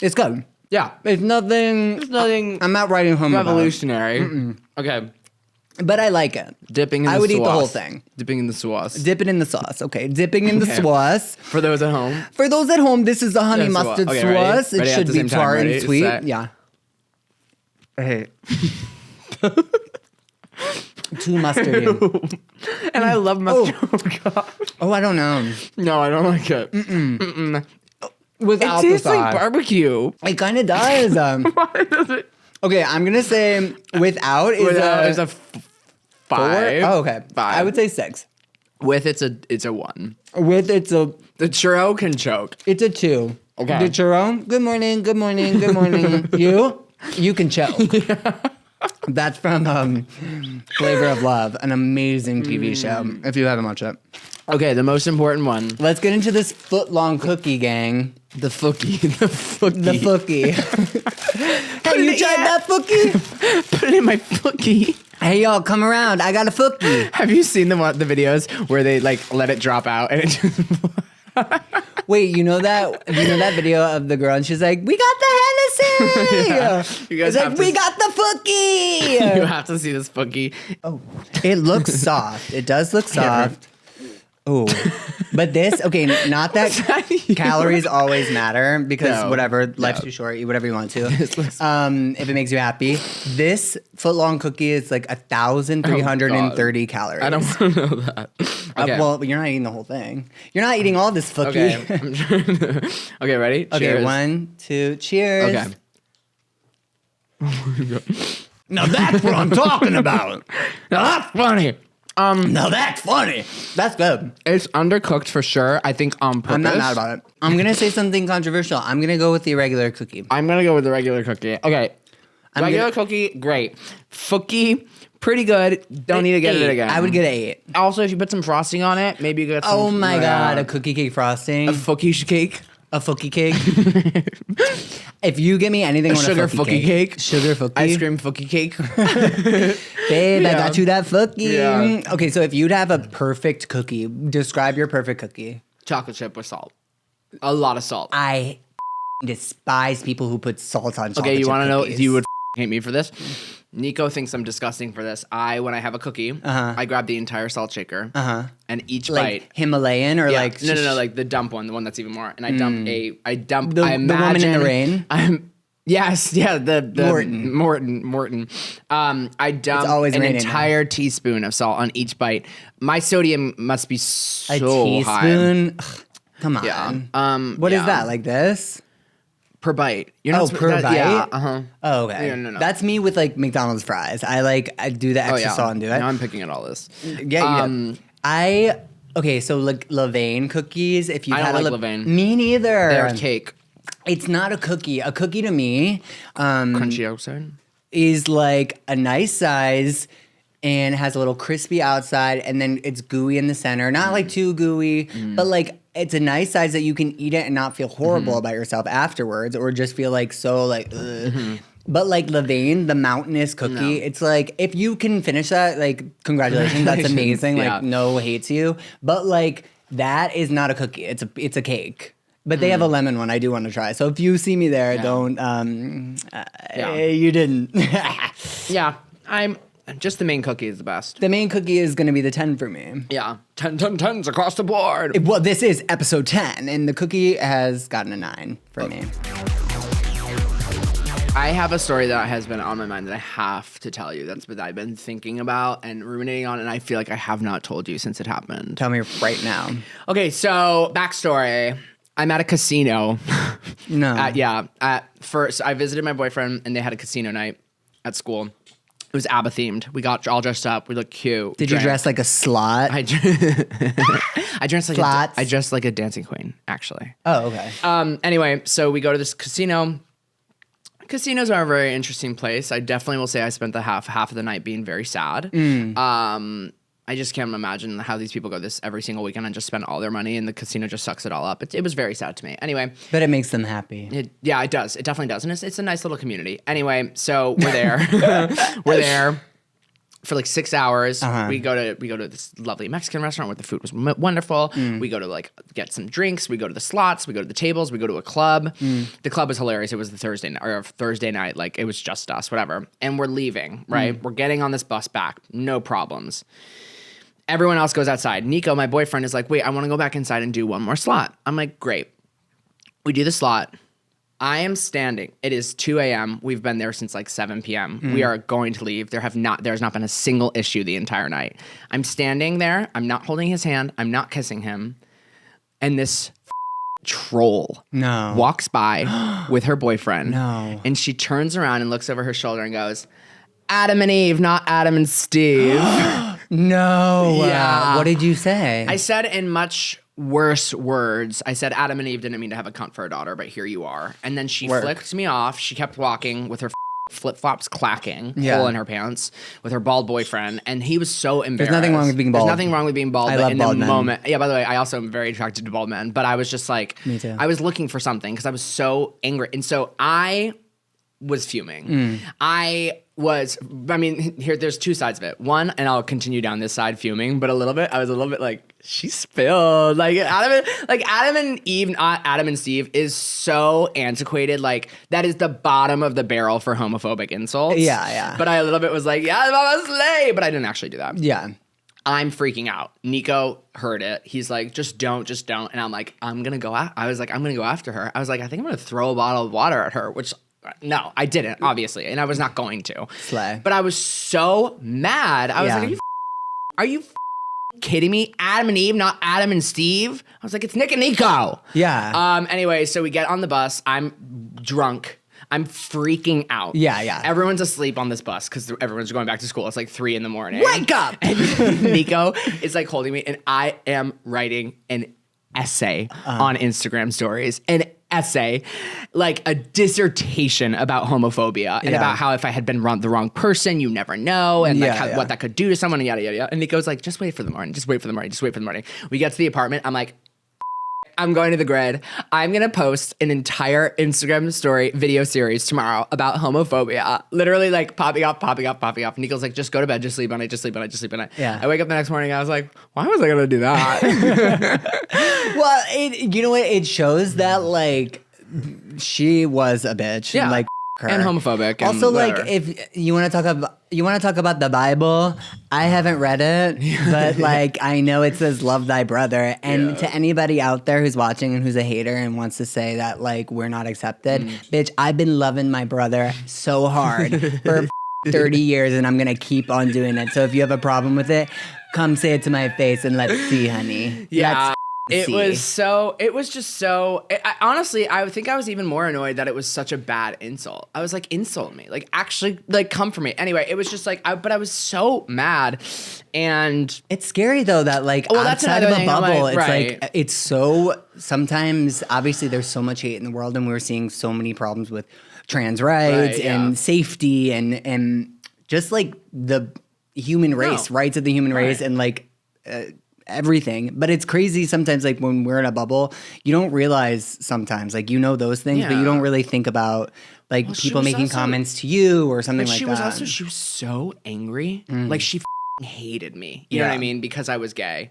It's good. Yeah. It's nothing. I'm not writing home revolutionary. Okay. But I like it. Dipping in the sauce. I would eat the whole thing. Dipping in the sauce. Dip it in the sauce. Okay. Dipping in the sauce. For those at home. For those at home, this is the honey mustard sauce. Ready? It should be tart and sweet. Set. Yeah. Hey. Too mustardy. And I love mustard. Oh, I don't know. No, I don't like it. Without it tastes like barbecue. It kind of does. Why does it? Okay, I'm gonna say without is a 5. Oh, okay. 5. I would say 6. With it's a 1. With the churro can choke. It's a 2. Okay. The churro. Good morning. Good morning. Good morning. You can choke. Yeah. That's from Flavor of Love, an amazing TV show. If you haven't watched it. Okay, the most important one. Let's get into this foot-long cookie gang. The fookie. The fookie. The fookie. Hey, you tried that fookie? Put it in my fookie. Hey, y'all, come around. I got a fookie. Have you seen the videos where they like let it drop out and it just... Wait, you know that video of the girl and she's like, "We got the Hennessy." Yeah. You guys it's like, "We got the fookie." You have to see this fookie. Oh, it looks soft. It does look soft. Oh, but not that calories always matter because life's too short. Eat whatever you want to. If it makes you happy. This foot-long cookie is like 1,330 calories. I don't want to know that. Okay. Well, you're not eating the whole thing. You're not eating all this fookie. Okay. Okay, ready? Okay, cheers. 1, 2, cheers. Okay. Oh my God. Now that's what I'm talking about. Now that's funny. Now that's funny. That's good. It's undercooked for sure. I think on purpose. I'm not mad about it. I'm gonna say something controversial. I'm gonna go with the regular cookie. I'm gonna go with the regular cookie. Okay. Regular cookie, great. Fookie, pretty good. Don't need to get it again. I would get 8. Also, if you put some frosting on it, maybe you get some. Oh my God, a cookie cake frosting. A fookie cake. A fookie cake. If you give me anything, a sugar fookie cake. Sugar fookie. Ice cream fookie cake. Babe, I got you that fookie. Yeah. Okay, so if you'd have a perfect cookie, describe your perfect cookie. Chocolate chip with salt. A lot of salt. I despise people who put salt on chocolate chip. Okay, you want to know? Cookies. You would hate me for this. Nico thinks I'm disgusting for this. When I have a cookie, I grab the entire salt shaker, and each bite, Himalayan or like the dump one, the one that's even more. And I dump the I imagine the woman in the rain. The Morton. I dump an entire teaspoon of salt on each bite. My sodium must be so a teaspoon. high. Ugh, come on. Yeah. What is that? Like this? Per bite. You're not per bite? Yeah. Oh, okay. Yeah, no. That's me with like McDonald's fries. I do the extra salt and do it. Now I'm picking at all this. Yeah, so like Levain cookies. If you I don't like Levain. Me neither. They're cake. It's not a cookie. A cookie to me, crunchy outside, is like a nice size and has a little crispy outside, and then it's gooey in the center. Not like too gooey, but like it's a nice size that you can eat it and not feel horrible about yourself afterwards, or just feel like so like. Ugh. But like Levain, the mountainous cookie, it's like if you can finish that, like congratulations, that's amazing. Yeah. Like no hate to you. But like that is not a cookie. It's a cake. But they have a lemon one I do want to try. So if you see me there, don't you didn't. Yeah. I'm just the main cookie is the best. The main cookie is going to be the 10 for me. Yeah. 10s across the board. Well, this is episode 10 and the cookie has gotten a 9 for me. I have a story that has been on my mind that I have to tell you. That's what I've been thinking about and ruminating on, and I feel like I have not told you since it happened. Tell me right now. Okay, so backstory. I'm at a casino. No. First, I visited my boyfriend, and they had a casino night at school. It was ABBA themed. We got all dressed up. We looked cute. Did you dress like a slot? I dressed like a dancing queen, actually. Oh, okay. Anyway, so we go to this casino. Casinos are a very interesting place. I definitely will say I spent the half of the night being very sad. I just can't imagine how these people go this every single weekend and just spend all their money and the casino just sucks it all up. It was very sad to me. Anyway. But it makes them happy. It does. It definitely does. And it's a nice little community. Anyway, so we're there. We're there for like 6 hours. We go to this lovely Mexican restaurant where the food was wonderful. We go to like get some drinks. We go to the slots. We go to the tables. We go to a club. The club was hilarious. It was the Thursday night. Like it was just us, whatever. And we're leaving, right? We're getting on this bus back. No problems. Everyone else goes outside. Nico, my boyfriend, is like, wait, I want to go back inside and do one more slot. I'm like, great. We do the slot. I am standing. It is 2 a.m. We've been there since like 7 p.m. We are going to leave. There's not been a single issue the entire night. I'm standing there. I'm not holding his hand. I'm not kissing him. And this troll walks by with her boyfriend. And she turns around and looks over her shoulder and goes, Adam and Eve, not Adam and Steve. No. Yeah. What did you say? I said in much worse words. I said Adam and Eve didn't mean to have a cunt for a daughter, but here you are. And then she flicked me off. She kept walking with her flip-flops clacking, hole in her pants, with her bald boyfriend. And he was so embarrassed. There's nothing wrong with being bald. There's nothing wrong with being bald. I but love in bald the men. moment, yeah, by the way, I also am very attracted to bald men. But I was just like, me too. I was looking for something because I was so angry. And so I was fuming. There's two sides of it. One, and I'll continue down this side fuming, but I was a little bit like, she spilled. Like Adam and Eve, not Adam and Steve, is so antiquated. Like that is the bottom of the barrel for homophobic insults. Yeah. But I a little bit was like, yeah, Mama Slay, but I didn't actually do that. Yeah. I'm freaking out. Nico heard it. He's like, just don't. And I'm like, I'm going to go after her. I was like, I think I'm going to throw a bottle of water at her, which no, I didn't, obviously, and I was not going to. Slay. But I was so mad. I was like, are you kidding me? Adam and Eve, not Adam and Steve? I was like, it's Nick and Nico. Yeah. Anyway, so we get on the bus. I'm drunk. I'm freaking out. Yeah. Everyone's asleep on this bus because everyone's going back to school. It's like 3 a.m. Wake up! And Nico is like holding me, and I am writing an essay on Instagram stories. An essay, like a dissertation about homophobia and about how if I had been the wrong person, you never know, and what that could do to someone, and yada, yada, yada. And Nico's like, just wait for the morning. We get to the apartment. I'm like, I'm going to the grid. I'm going to post an entire Instagram story video series tomorrow about homophobia. Literally like popping up. Nico's like, just go to bed. Just sleep on it. Yeah. I wake up the next morning. I was like, why was I going to do that? Well, you know what? It shows that like she was a bitch. Yeah. And, like her. And homophobic. And also, whatever. like if you want to talk about the Bible, I haven't read it, but like I know it says love thy brother. And to anybody out there who's watching and who's a hater and wants to say that like we're not accepted, bitch, I've been loving my brother so hard for 30 years, and I'm gonna keep on doing it. So if you have a problem with it, come say it to my face and let's see, honey. Yeah. Honestly, I think I was even more annoyed that it was such a bad insult. I was like, insult me. Like, actually, like, come for me. Anyway, it was just like, but I was so mad. And it's scary, though, that, like, outside of a bubble, it's like, it's so, sometimes, obviously, there's so much hate in the world, and we're seeing so many problems with trans rights and safety and just, like, the human race, rights of the human race, and, like, everything. But it's crazy sometimes, like when we're in a bubble, you don't realize sometimes, like, you know those things, but you don't really think about like people making comments to you or something like that. She was so angry. Like she hated me. You know what I mean? Because I was gay.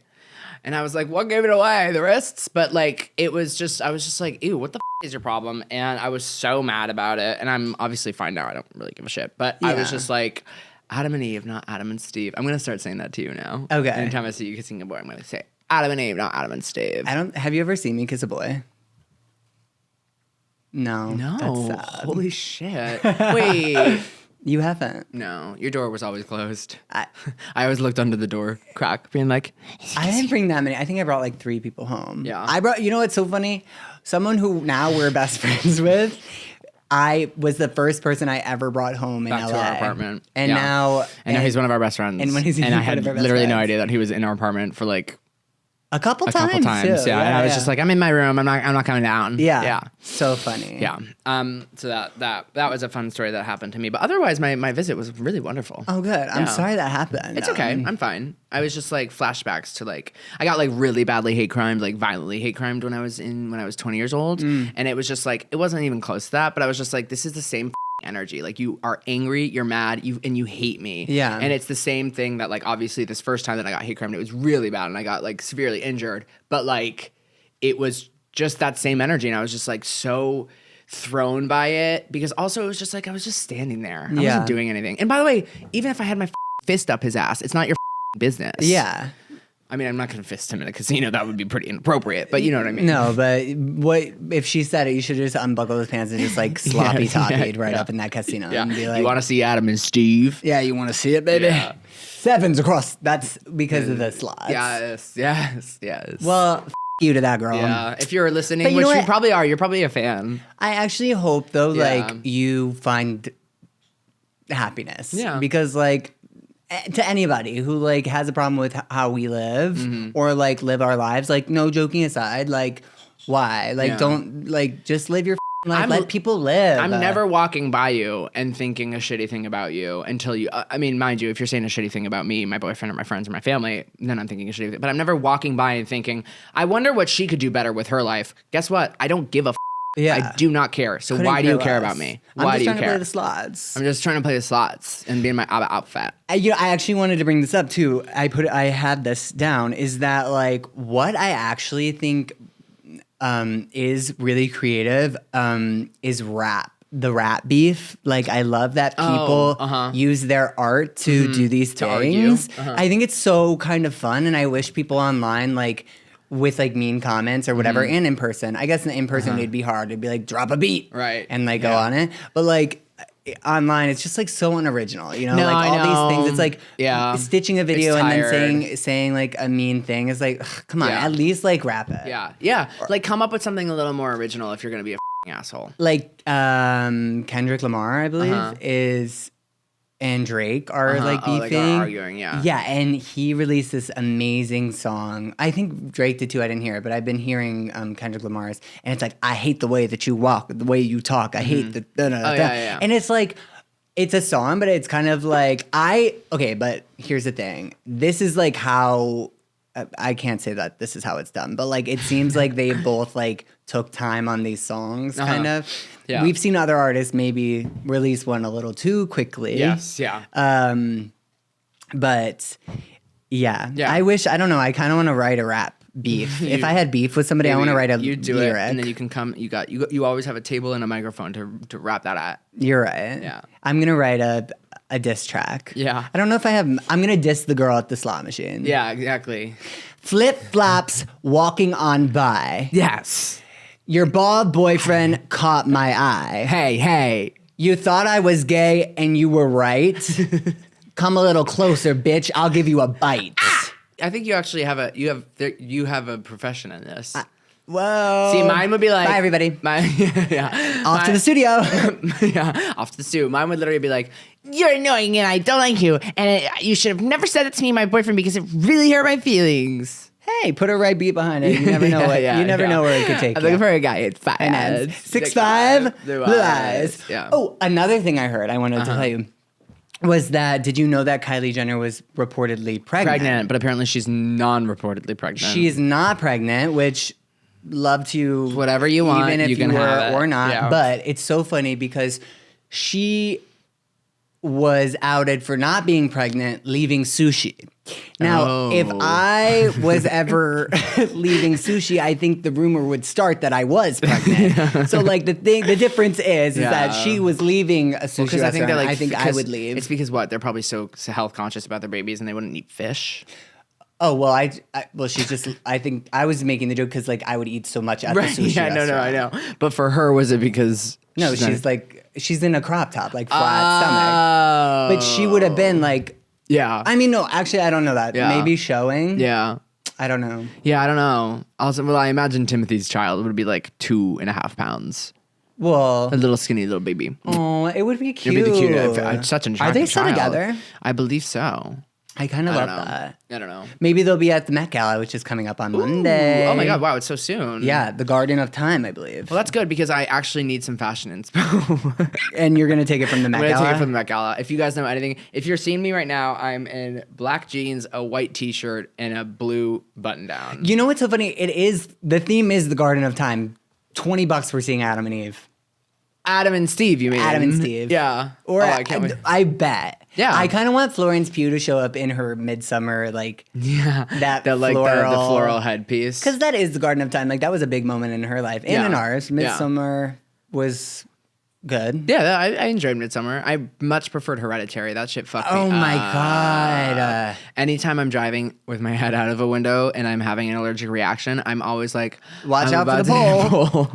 And I was like, what gave it away? The wrists? But like, I was just like, ew, what the is your problem? And I was so mad about it. And I'm obviously fine now. I don't really give a shit. But I was just like, Adam and Eve, not Adam and Steve. I'm going to start saying that to you now. Okay. Anytime I see you kissing a boy, I'm going to say Adam and Eve, not Adam and Steve. Have you ever seen me kiss a boy? No. No. That's sad. Holy shit. Wait. You haven't? No. Your door was always closed. I always looked under the door crack, being like, I didn't bring that many. I think I brought like 3 people home. Yeah. I brought, you know what's so funny? Someone who now we're best friends with, I was the first person I ever brought home in back LA. to our apartment. And now he's one of our best friends. And when he's I one had of our best literally no friends. idea that he was in our apartment for like a couple a times. couple times. Too. Yeah. And I was just like, I'm in my room. I'm not coming down. Yeah. Yeah. So funny. Yeah. So that was a fun story that happened to me. But otherwise, my visit was really wonderful. Oh, good. I'm Yeah. sorry that happened. It's okay. I'm fine. I was just like flashbacks to like I got like really badly hate crimed, like violently hate crimed when I was 20 years old, and it was just like it wasn't even close to that. But I was just like, this is the same energy. Like you are angry, you're mad, you hate me. Yeah. And it's the same thing that like obviously this first time that I got hate crimed, it was really bad and I got like severely injured. But like it was just that same energy, and I was just like so thrown by it because also it was just like I was just standing there. I wasn't doing anything. And by the way, even if I had my fist up his ass, it's not your business. Yeah. I mean, I'm not going to fist him in a casino. That would be pretty inappropriate, but you know what I mean. No, but what if she said it? You should just unbuckle his pants and just like sloppy toppied right up in that casino and be like, you want to see Adam and Steve? yeah, you want to see it, baby? Yeah. 7s across. That's because of the slots. Yes. Well, you to that girl. Yeah. If you're listening, But you which know you what? probably are, you're probably a fan. I actually hope though, Yeah. like you find happiness. Yeah. Because like to anybody who like has a problem with how we live or like live our lives, like no joking aside, like why? Like don't like just live your life. Let people live. I'm never walking by you and thinking a shitty thing about you until you. I mean, mind you, if you're saying a shitty thing about me, my boyfriend, or my friends, or my family, then I'm thinking a shitty thing. But I'm never walking by and thinking, I wonder what she could do better with her life. Guess what? I don't give a. Yeah. I do not care. So why do you care about me? Why do you I'm just trying to care? play the slots. I'm just trying to play the slots and be in my ABBA outfit. I actually wanted to bring this up too. I had this down. Is that like what I actually think is really creative is rap. The rap beef. Like I love that people use their art to do these things. I think it's so kind of fun, and I wish people online like with like mean comments or whatever, and in person. I guess in person it'd be hard. It'd be like drop a beat, right, and like go on it. But like online, it's just like so unoriginal, you know. No, like all these things. It's like stitching a video and then saying like a mean thing is like, ugh, come on, at least like rap it. Yeah. Like come up with something a little more original if you're gonna be a asshole. Like Kendrick Lamar, I believe, is. And Drake are like beefing. Like are arguing, yeah. Yeah, and he released this amazing song. I think Drake did too. I didn't hear it, but I've been hearing Kendrick Lamar's, and it's like, I hate the way that you walk, the way you talk. I hate the yeah. And it's like, it's a song, but it's kind of like but here's the thing. This is like how I can't say that this is how it's done, but like it seems like they both like took time on these songs, kind of. Yeah. We've seen other artists maybe release one a little too quickly. Yes, yeah. But yeah. I don't know. I kind of want to write a rap beef. If I had beef with somebody, I want to write a you do lyric. it, and then you can come. You always have a table and a microphone to rap that at. You're right. Yeah. I'm gonna write a diss track. Yeah. I don't know if I have. I'm gonna diss the girl at the slot machine. Yeah, exactly. Flip flops walking on by. Yes. Your bald boyfriend caught my eye. Hey. You thought I was gay and you were right. Come a little closer, bitch. I'll give you a bite. I think you actually have a profession in this. Whoa. See, mine would be like, bye, everybody. Off to the studio. Off to the studio. Mine would literally be like, you're annoying and I don't like you, and you should have never said it to me, my boyfriend, because it really hurt my feelings. Hey, put a right beat behind it. You never know know where it could take you. I'm looking for a guy at 5 6'5", blue eyes. Yeah. Oh, another thing I heard I wanted to tell you. was that, did you know that Kylie Jenner was reportedly pregnant? But apparently she's non-reportedly pregnant. She is not pregnant, which love to whatever you want, even if you can were have it. or not. Yeah. But it's so funny because she was outed for not being pregnant, leaving sushi. Now, if I was ever leaving sushi, I think the rumor would start that I was pregnant. So, like, the difference is that she was leaving a sushi restaurant. I think I would leave. It's because what? They're probably so health conscious about their babies and they wouldn't eat fish. Oh, well, well, she's just, I think I was making the joke because, like, I would eat so much at the sushi restaurant. No, I know. But for her, was it because... No, she's in a crop top, like flat stomach. But she would have been like... Yeah. I mean, no, actually, I don't know that. Yeah. Maybe showing. Yeah. I don't know. Yeah, I don't know. Also, well, I imagine Timothy's child would be like 2.5 pounds. Well... A little skinny little baby. Oh, it would be cute. It'd be the cute. Such an attractive Are they still child. together? I believe so. I kind of love that. I don't know. Maybe they'll be at the Met Gala, which is coming up on Monday. Oh my God, wow, it's so soon. Yeah, the Garden of Time, I believe. Well, that's good because I actually need some fashion inspo. And you're going to take it from the Met Gala? I'm going to take it from the Met Gala. If you guys know anything, if you're seeing me right now, I'm in black jeans, a white t-shirt, and a blue button down. You know what's so funny? The theme is the Garden of Time. $20 for seeing Adam and Eve. Adam and Steve, you mean? Adam and Steve. Yeah. Or I can't wait. I bet. Yeah. I kind of want Florence Pugh to show up in her midsummer, like, that the floral. the floral headpiece. Because that is the Garden of Time. Like, that was a big moment in her life. And in ours. Midsummer was good. Yeah, I enjoyed Midsummer. I much preferred Hereditary. That shit fucked me Oh, up. my God. Anytime I'm driving with my head out of a window and I'm having an allergic reaction, I'm always like... Watch I'm out for the about to pole. hit a pole.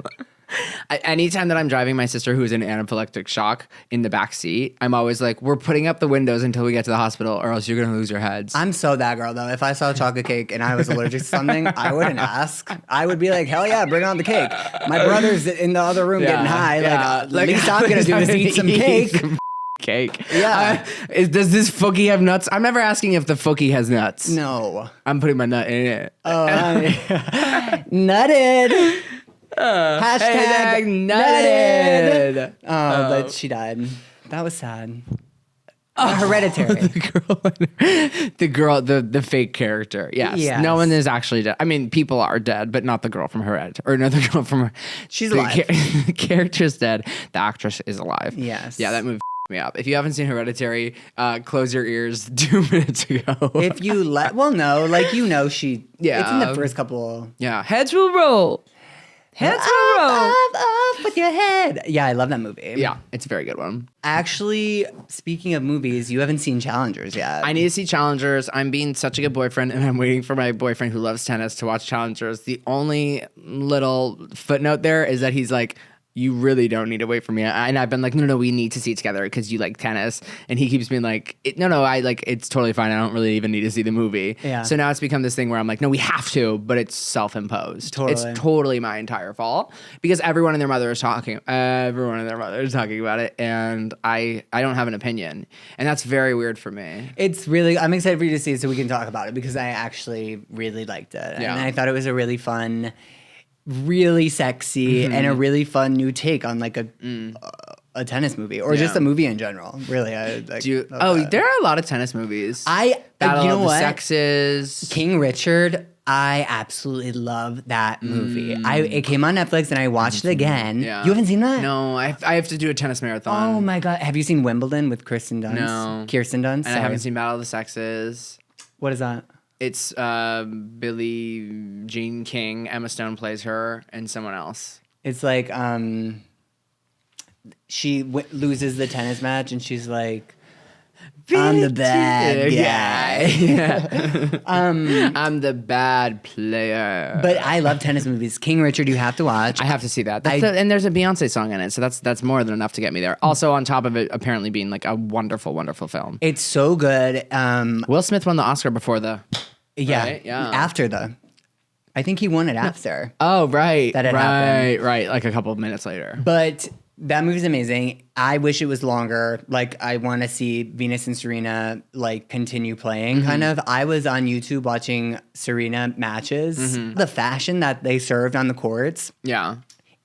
Anytime that I'm driving my sister who's in anaphylactic shock in the back seat, I'm always like, we're putting up the windows until we get to the hospital or else you're going to lose your heads. I'm so that girl, though. If I saw a chocolate cake and I was allergic to something, I wouldn't ask. I would be like, hell yeah, bring on the cake. My brother's in the other room getting high. Like, least I'm going to do is eat some cake. Cake. Yeah. Does this Fookie have nuts? I'm never asking if the Fookie has nuts. No. I'm putting my nut in it. Oh, nutted. Hashtag nutted. Oh, but she died. That was sad. Hereditary. The fake character. Yes. No one is actually dead. I mean, people are dead, but not the girl from Hereditary. Or another girl from... She's alive. The character's dead. The actress is alive. Yes. Yeah, that movie me up. If you haven't seen Hereditary, close your ears 2 minutes ago. If you well, no, like, she... Yeah. It's in the first couple... Yeah. Heads will roll. Heads will roll. Up with your head. Yeah, I love that movie. Yeah, it's a very good one. Actually, speaking of movies, you haven't seen Challengers yet. I need to see Challengers. I'm being such a good boyfriend, and I'm waiting for my boyfriend who loves tennis to watch Challengers. The only little footnote there is that he's like, you really don't need to wait for me. And I've been like, no, we need to see it together because you like tennis. And he keeps being like, it's totally fine. I don't really even need to see the movie. Yeah. So now it's become this thing where I'm like, no, we have to, but it's self-imposed. Totally. It's totally my entire fault because everyone and their mother is talking. Everyone and their mother is talking about it. And I don't have an opinion. And that's very weird for me. It's really, I'm excited for you to see it so we can talk about it because I actually really liked it. Yeah. And I thought it was a really fun, really sexy, and a really fun new take on like a tennis movie or just a movie in general. Really, love that. There are a lot of tennis movies. You know of the what? Sexes. King Richard. I absolutely love that movie. It came on Netflix and I watched it again. Yeah. You haven't seen that? No, I have to do a tennis marathon. Oh my God! Have you seen Wimbledon with Kirsten Dunst? No. Kirsten Dunst. And I haven't seen Battle of the Sexes. What is that? It's Billie Jean King. Emma Stone plays her, and someone else. It's like she loses the tennis match, and she's like, "I'm the bad guy." Yeah. I'm the bad player. But I love tennis movies. King Richard, you have to watch. I have to see that. And there's a Beyonce song in it, so that's more than enough to get me there. Also, on top of it, apparently being like a wonderful, wonderful film. It's so good. Will Smith won the Oscar before the. Yeah, right? Yeah. after I think he won it after. Oh, right. That had happened. Right. Like a couple of minutes later. But that movie's amazing. I wish it was longer. Like, I want to see Venus and Serena, like, continue playing, kind of. I was on YouTube watching Serena matches. The fashion that they served on the courts. Yeah.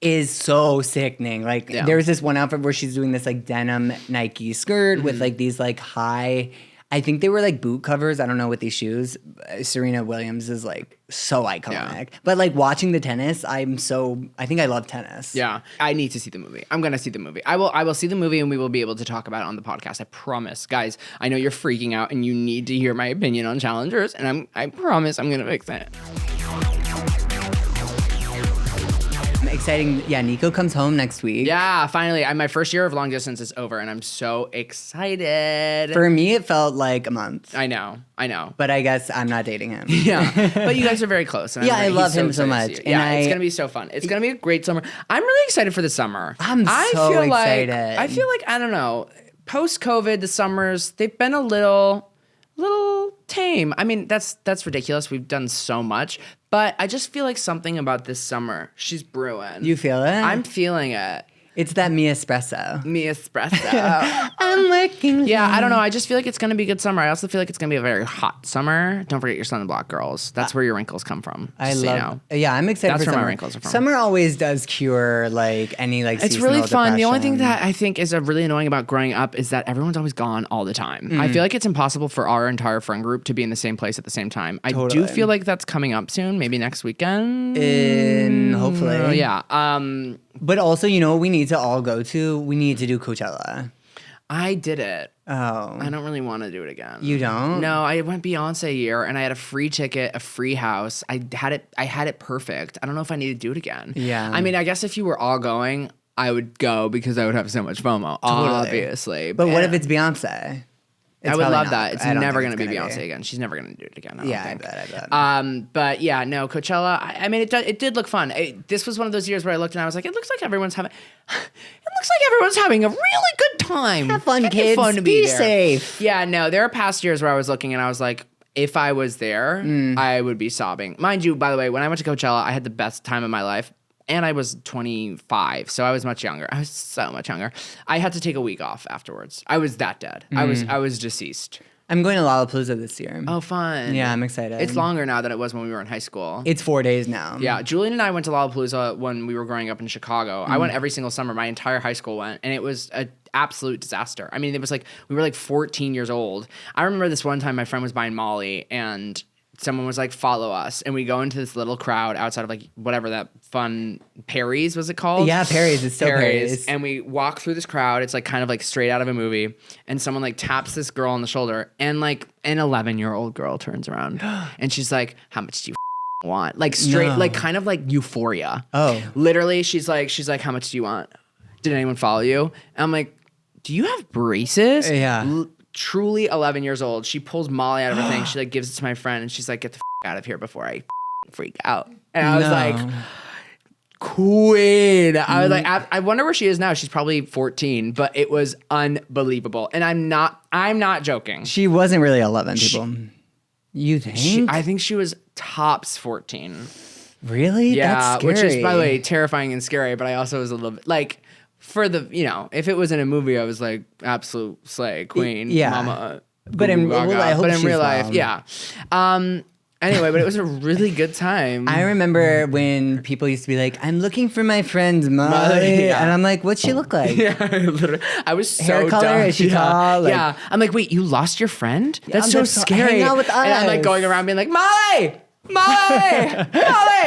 is so sickening. Like there's this one outfit where she's doing this like denim Nike skirt with like these like high, I think they were like boot covers. I don't know with these shoes. Serena Williams is like so iconic. Yeah. But like watching the tennis, I think I love tennis. Yeah. I need to see the movie. I'm going to see the movie. I will see the movie and we will be able to talk about it on the podcast. I promise. Guys, I know you're freaking out and you need to hear my opinion on Challengers, and I promise I'm going to fix it. Exciting. Yeah, Nico comes home next week. Yeah, finally. My first year of long distance is over, and I'm so excited. For me, it felt like a month. I know. But I guess I'm not dating him. Yeah, but you guys are very close. And I love him so much. Yeah, it's going to be so fun. It's going to be a great summer. I'm really excited for the summer. I'm so excited. I feel like, I don't know, post-COVID, the summers, they've been a little tame. I mean, that's ridiculous. We've done so much, but I just feel like something about this summer. She's brewing. You feel it? I'm feeling it. It's that me espresso. I'm working. Yeah, I don't know. I just feel like it's going to be a good summer. I also feel like it's going to be a very hot summer. Don't forget your sunblock, girls. That's where your wrinkles come from. Yeah, I'm excited for summer. My wrinkles are from. Summer always does cure like any like it's seasonal really fun. depression. The only thing that I think is really annoying about growing up is that everyone's always gone all the time. I feel like it's impossible for our entire friend group to be in the same place at the same time. I do feel like that's coming up soon, maybe next weekend. Hopefully. Yeah. But also, you know what we need to all go to? We need to do Coachella. I did it. Oh. I don't really want to do it again. You don't? No, I went Beyonce a year and I had a free ticket, a free house. I had it perfect. I don't know if I need to do it again. Yeah. I mean, I guess if you were all going, I would go because I would have so much FOMO, obviously. But what if it's Beyonce? I would love that. It's never going to be Beyonce again. She's never going to do it again. I bet. But yeah, no, Coachella. I mean, it did look fun. This was one of those years where I looked and I was like, it looks like everyone's having a really good time. Have fun, kids. Fun to be there. Safe. Yeah, no, there are past years where I was looking and I was like, if I was there, I would be sobbing. Mind you, by the way, when I went to Coachella, I had the best time of my life. And I was 25, so I was much younger. I was so much younger. I had to take a week off afterwards. I was that dead. I was deceased. I'm going to Lollapalooza this year. Oh, fun. Yeah, I'm excited. It's longer now than it was when we were in high school. It's 4 days now. Yeah, Julian and I went to Lollapalooza when we were growing up in Chicago. I went every single summer. My entire high school went, and it was an absolute disaster. I mean, it was like, we were like 14 years old. I remember this one time my friend was buying Molly, and someone was like, follow us. And we go into this little crowd outside of like whatever that fun Perry's was it called? Yeah, Perry's. It's still Perry's. And we walk through this crowd. It's like kind of like straight out of a movie. And someone like taps this girl on the shoulder. And like an 11-year-old girl turns around. And she's like, how much do you want? Like straight, like kind of like Euphoria. Oh. Literally, she's like, how much do you want? Did anyone follow you? And I'm like, do you have braces? Yeah. Truly 11 years old. She pulls Molly out of her thing. She like gives it to my friend and she's like, get the out of here before I freak out. And I was like, queen. I was like, I wonder where she is now. She's probably 14, but it was unbelievable. And I'm not joking. She wasn't really 11, people. You think? I think she was tops 14. Really? Yeah, that's scary. Which is, by the way, terrifying and scary, but I also was a little bit like, for the, if it was in a movie, I was like, absolute slay, queen, mama. But in real life, yeah. Anyway, but it was a really good time. I remember when people used to be like, I'm looking for my friend Molly. Yeah. And I'm like, what's she look like? Yeah, literally. I was so hair color? dumb. Is she tall? Like, yeah. I'm like, wait, you lost your friend? That's so scary. Hang out with us. And I'm like going around being like, Molly!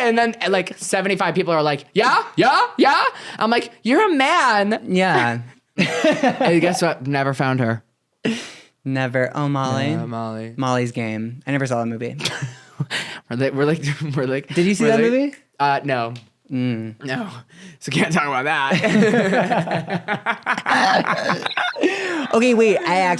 And then like 75 people are like, yeah. I'm like, you're a man. Yeah. And guess what? Never found her. Never. Oh, Molly. Yeah, Molly. Molly's Game. I never saw that movie. we're like. Did you see that movie? No. No. So can't talk about that. Okay, wait. I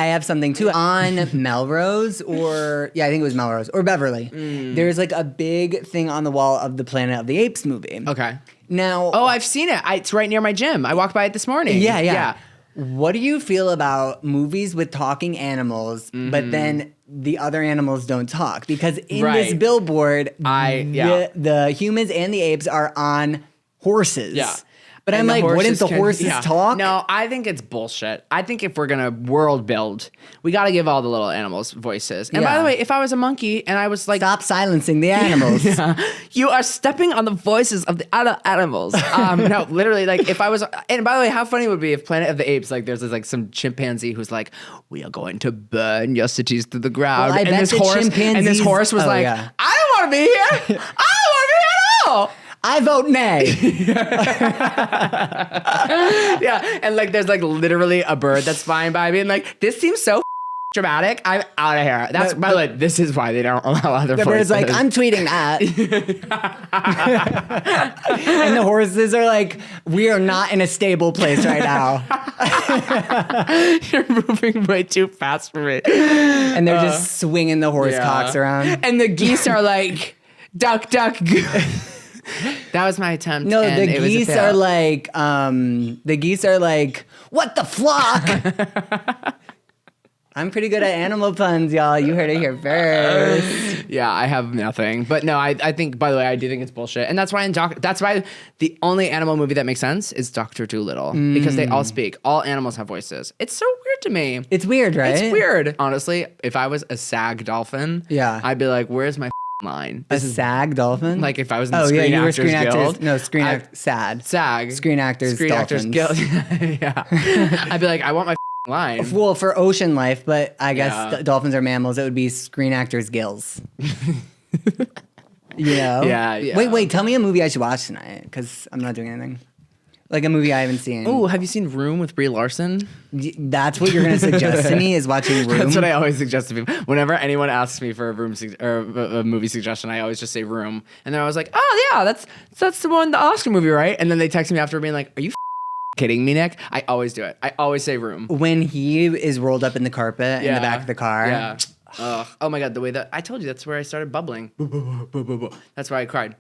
have something too. On Melrose I think it was Melrose or Beverly. There's like a big thing on the wall of the Planet of the Apes movie. Okay. Now. Oh, I've seen it. It's right near my gym. I walked by it this morning. Yeah. What do you feel about movies with talking animals, but then the other animals don't talk? Because in this billboard, the humans and the apes are on horses. Yeah. But I'm And the like, wouldn't the horses yeah. talk? No, I think it's bullshit. I think if we're gonna world build, we got to give all the little animals voices. And by Yeah. the way, if I was a monkey and I was like, Stop silencing the animals. yeah, you are stepping on the voices of the other animals. No, literally, like if I was. And by the way, how funny it would be if Planet of the Apes, like there's like some chimpanzee who's like, we are going to burn your cities to the ground. Well, I bet the and this horse was oh, like, yeah. I don't want to be here. I don't want to be here at all. I vote nay. Yeah, and like there's like literally a bird that's flying by me and like, this seems so dramatic. I'm out of here. That's by the way, this is why they don't allow other The bird's voices. like, I'm tweeting that. And the horses are like, we are not in a stable place right now. You're moving way too fast for me. And they're just swinging the horse cocks around. And the geese are like, duck, duck, goose. That was my attempt. No, and the it was a geese fail. are like, what the flock? I'm pretty good at animal puns, y'all. You heard it here first. Yeah, I have nothing. But no, I think, by the way, I do think it's bullshit. And that's why that's why the only animal movie that makes sense is Dr. Dolittle. Because they all speak. All animals have voices. It's so weird to me. It's weird, right? It's weird. Honestly, if I was a SAG dolphin, Yeah. I'd be like, where's my line? A SAG dolphin? Like if I was in the Screen you were Actors Screen Actors. Guild. No, SAD. SAG. Screen Actors Screen Actors Dolphins. Guild. Yeah. I'd be like, I want my line. Well, for ocean life, but I guess Yeah. dolphins are mammals. It would be Screen Actors gills. You know? Yeah. Wait. Tell me a movie I should watch tonight because I'm not doing anything. Like a movie I haven't seen. Oh, have you seen Room with Brie Larson? That's what you're going to suggest to me is watching Room? That's what I always suggest to people. Whenever anyone asks me for a a movie suggestion, I always just say Room. And then I was like, oh yeah, that's the one, the Oscar movie, right? And then they text me after being like, are you kidding me, Nick? I always do it. I always say Room. When he is rolled up in the carpet in the back of the car. Yeah. Ugh. Oh my God, the way that I told you, that's where I started bubbling. That's why I cried.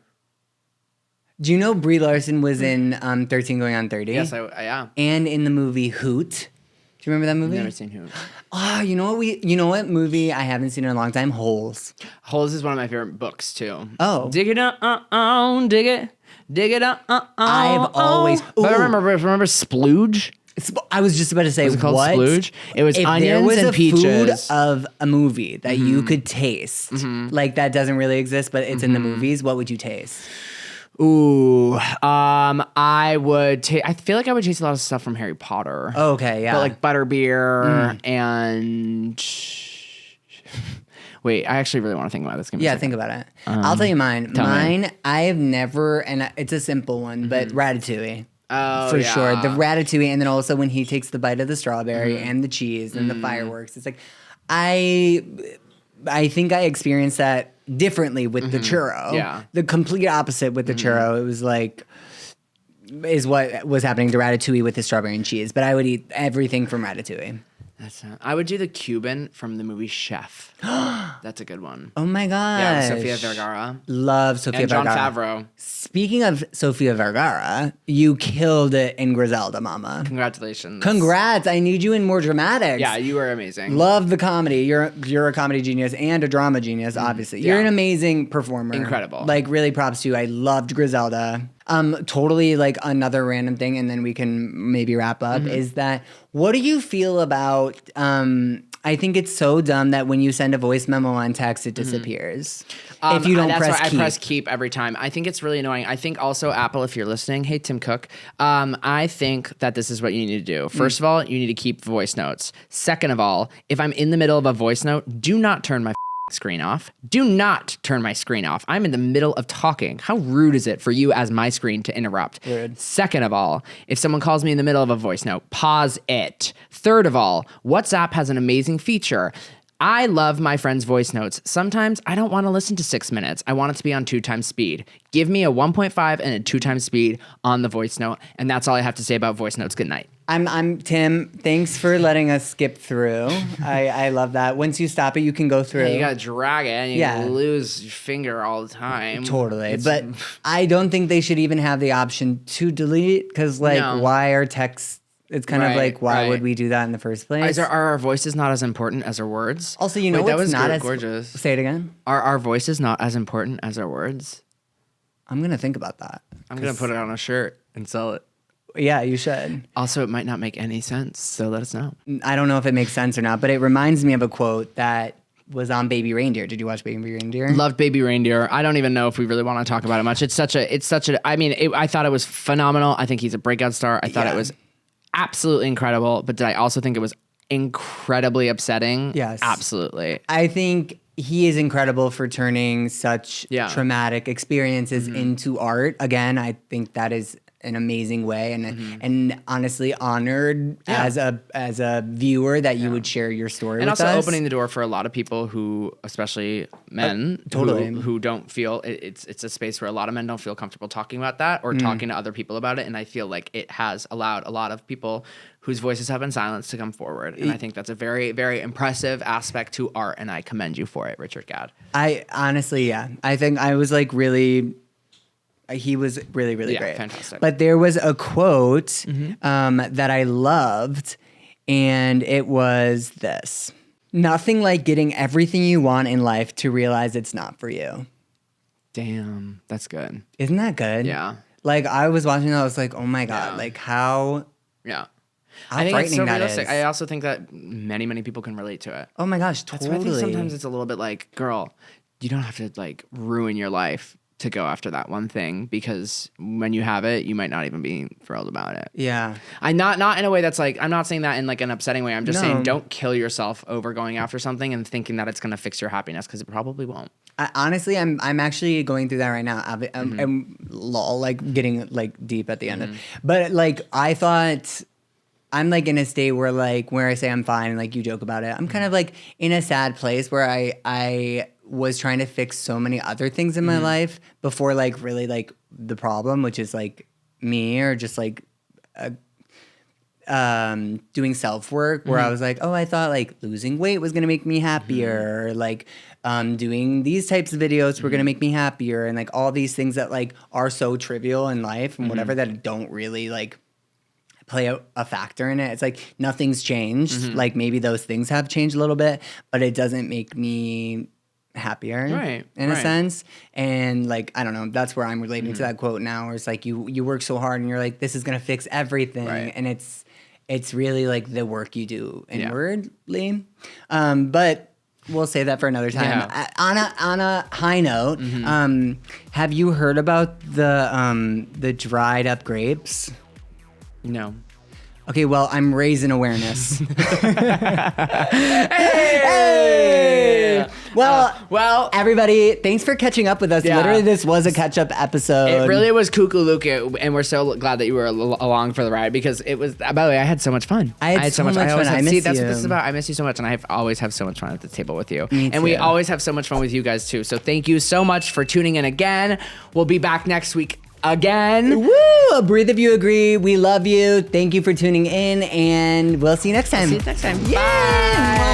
Do you know Brie Larson was in 13 Going on 30? Yes, I yeah. And in the movie Hoot. Do you remember that movie? Never seen Who. Oh, you know what movie I haven't seen in a long time? Holes. Holes is one of my favorite books too. Oh. Dig it dig it. Dig it I've always- But Ooh. remember Splooge? I was just about to say, Was it called what? Splooge? It was if onions there was and a peaches. food of a movie that you could taste, like that doesn't really exist, but it's in the movies, what would you taste? Ooh, I would take. I feel like I would taste a lot of stuff from Harry Potter. Oh, okay, yeah. But like butterbeer and. Wait, I actually really want to think about this. Give me a Yeah, second. think about it. I'll tell you mine. tell me. Mine, I have never, and it's a simple one, but Ratatouille. Oh, For yeah. sure. The Ratatouille, and then also when he takes the bite of the strawberry and the cheese and the fireworks. It's like, I think I experienced that differently with the churro. Yeah. The complete opposite with the churro. It was like, is what was happening to Ratatouille with the strawberry and cheese. But I would eat everything from Ratatouille. I would do the Cuban from the movie Chef. That's a good one. Oh my gosh. Yeah, with Sofia Vergara Love Sofia and Jon Vergara. Favreau. Speaking of Sofia Vergara, you killed it in Griselda, mama. Congratulations. Congrats. I need you in more dramatics. Yeah, you were amazing. Love the comedy. You're a comedy genius and a drama genius, obviously. You're Yeah. an amazing performer. Incredible. Like, really props to you. I loved Griselda. Totally like another random thing, and then we can maybe wrap up, is that what do you feel about I think it's so dumb that when you send a voice memo on text, it disappears. If you don't that's press why keep. I press keep every time. I think it's really annoying. I think also Apple, if you're listening, hey Tim Cook, I think that this is what you need to do. First of all, you need to keep voice notes. Second of all, if I'm in the middle of a voice note, do not turn my screen off. Do not turn my screen off. I'm in the middle of talking. How rude is it for you as my screen to interrupt? Rude. Second of all, if someone calls me in the middle of a voice note, pause it. Third of all, WhatsApp has an amazing feature. I love my friends' voice notes. Sometimes I don't want to listen to 6 minutes. I want it to be on 2 times speed. Give me a 1.5 and a 2 times speed on the voice note. And that's all I have to say about voice notes. Good night. I'm Tim. Thanks for letting us skip through. I love that. Once you stop it, you can go through. You gotta drag it and you Yeah. lose your finger all the time. Totally. It's- But I don't think they should even have the option to delete because, like, No. why are texts? It's kind of Right, like, why right. would we do that in the first place? Are our voices not as important as our words? Also, you know Wait, that what's was not as gorgeous. Say it again. Are our voices not as important as our words? I'm gonna think about that. I'm gonna put it on a shirt and sell it. Yeah, you should. Also, it might not make any sense, so let us know. I don't know if it makes sense or not, but it reminds me of a quote that was on Baby Reindeer. Did you watch Baby Reindeer? Loved Baby Reindeer. I don't even know if we really want to talk about it much. I thought it was phenomenal. I think he's a breakout star. I thought it was absolutely incredible, but did I also think it was incredibly upsetting? Yes. Absolutely. I think he is incredible for turning such traumatic experiences into art. Again, I think that is an amazing way, and honestly honored as a viewer that you would share your story and with also us. opening the door for a lot of people who, especially men, who don't feel it's a space where a lot of men don't feel comfortable talking about that or talking to other people about it, and I feel like it has allowed a lot of people whose voices have been silenced to come forward, and I think that's a very, very impressive aspect to art, and I commend you for it, Richard Gadd. I honestly, I think I was like really. He was really, really great. Fantastic. But there was a quote that I loved, and it was this: "Nothing like getting everything you want in life to realize it's not for you." Damn, that's good. Isn't that good? Yeah. Like, I was watching that, I was like, oh my God, like how I think it's so frightening that realistic. is. I also think that many, many people can relate to it. Oh my gosh, That's totally. why I think sometimes it's a little bit like, girl, you don't have to like ruin your life to go after that one thing, because when you have it, you might not even be thrilled about it. Yeah. I'm not in a way that's like, I'm not saying that in like an upsetting way. I'm just saying don't kill yourself over going after something and thinking that it's going to fix your happiness, because it probably won't. Honestly, I'm actually going through that right now. I'm like getting like deep at the end of, but like I thought I'm like in a state where like where I say I'm fine and like you joke about it. I'm kind of like in a sad place where I was trying to fix so many other things in my life before like really like the problem, which is like me, or just like doing self work, where I was like, oh, I thought like losing weight was gonna make me happier, or like doing these types of videos were gonna make me happier, and like all these things that like are so trivial in life and whatever that don't really like play a factor in it. It's like nothing's changed. Like maybe those things have changed a little bit, but it doesn't make me happier in a sense. And like, I don't know, that's where I'm relating to that quote now, where it's like you work so hard and you're like, this is gonna fix everything. And it's really like the work you do inwardly. But we'll save that for another time. On a high note, have you heard about the dried up grapes? No. Okay, well, I'm raising awareness. Hey! Well, everybody, thanks for catching up with us. Yeah. Literally, this was a catch-up episode. It really was cuckoo-luka, and we're so glad that you were along for the ride, because it was, by the way, I had so much fun. I had so much fun. I miss see, that's you. what this is about. I miss you so much, and I always have so much fun at the table with you. Me and too. we always have so much fun with you guys, too. So thank you so much for tuning in again. We'll be back next week again. Woo! Breathe if you agree. We love you. Thank you for tuning in, and we'll see you next time. Bye.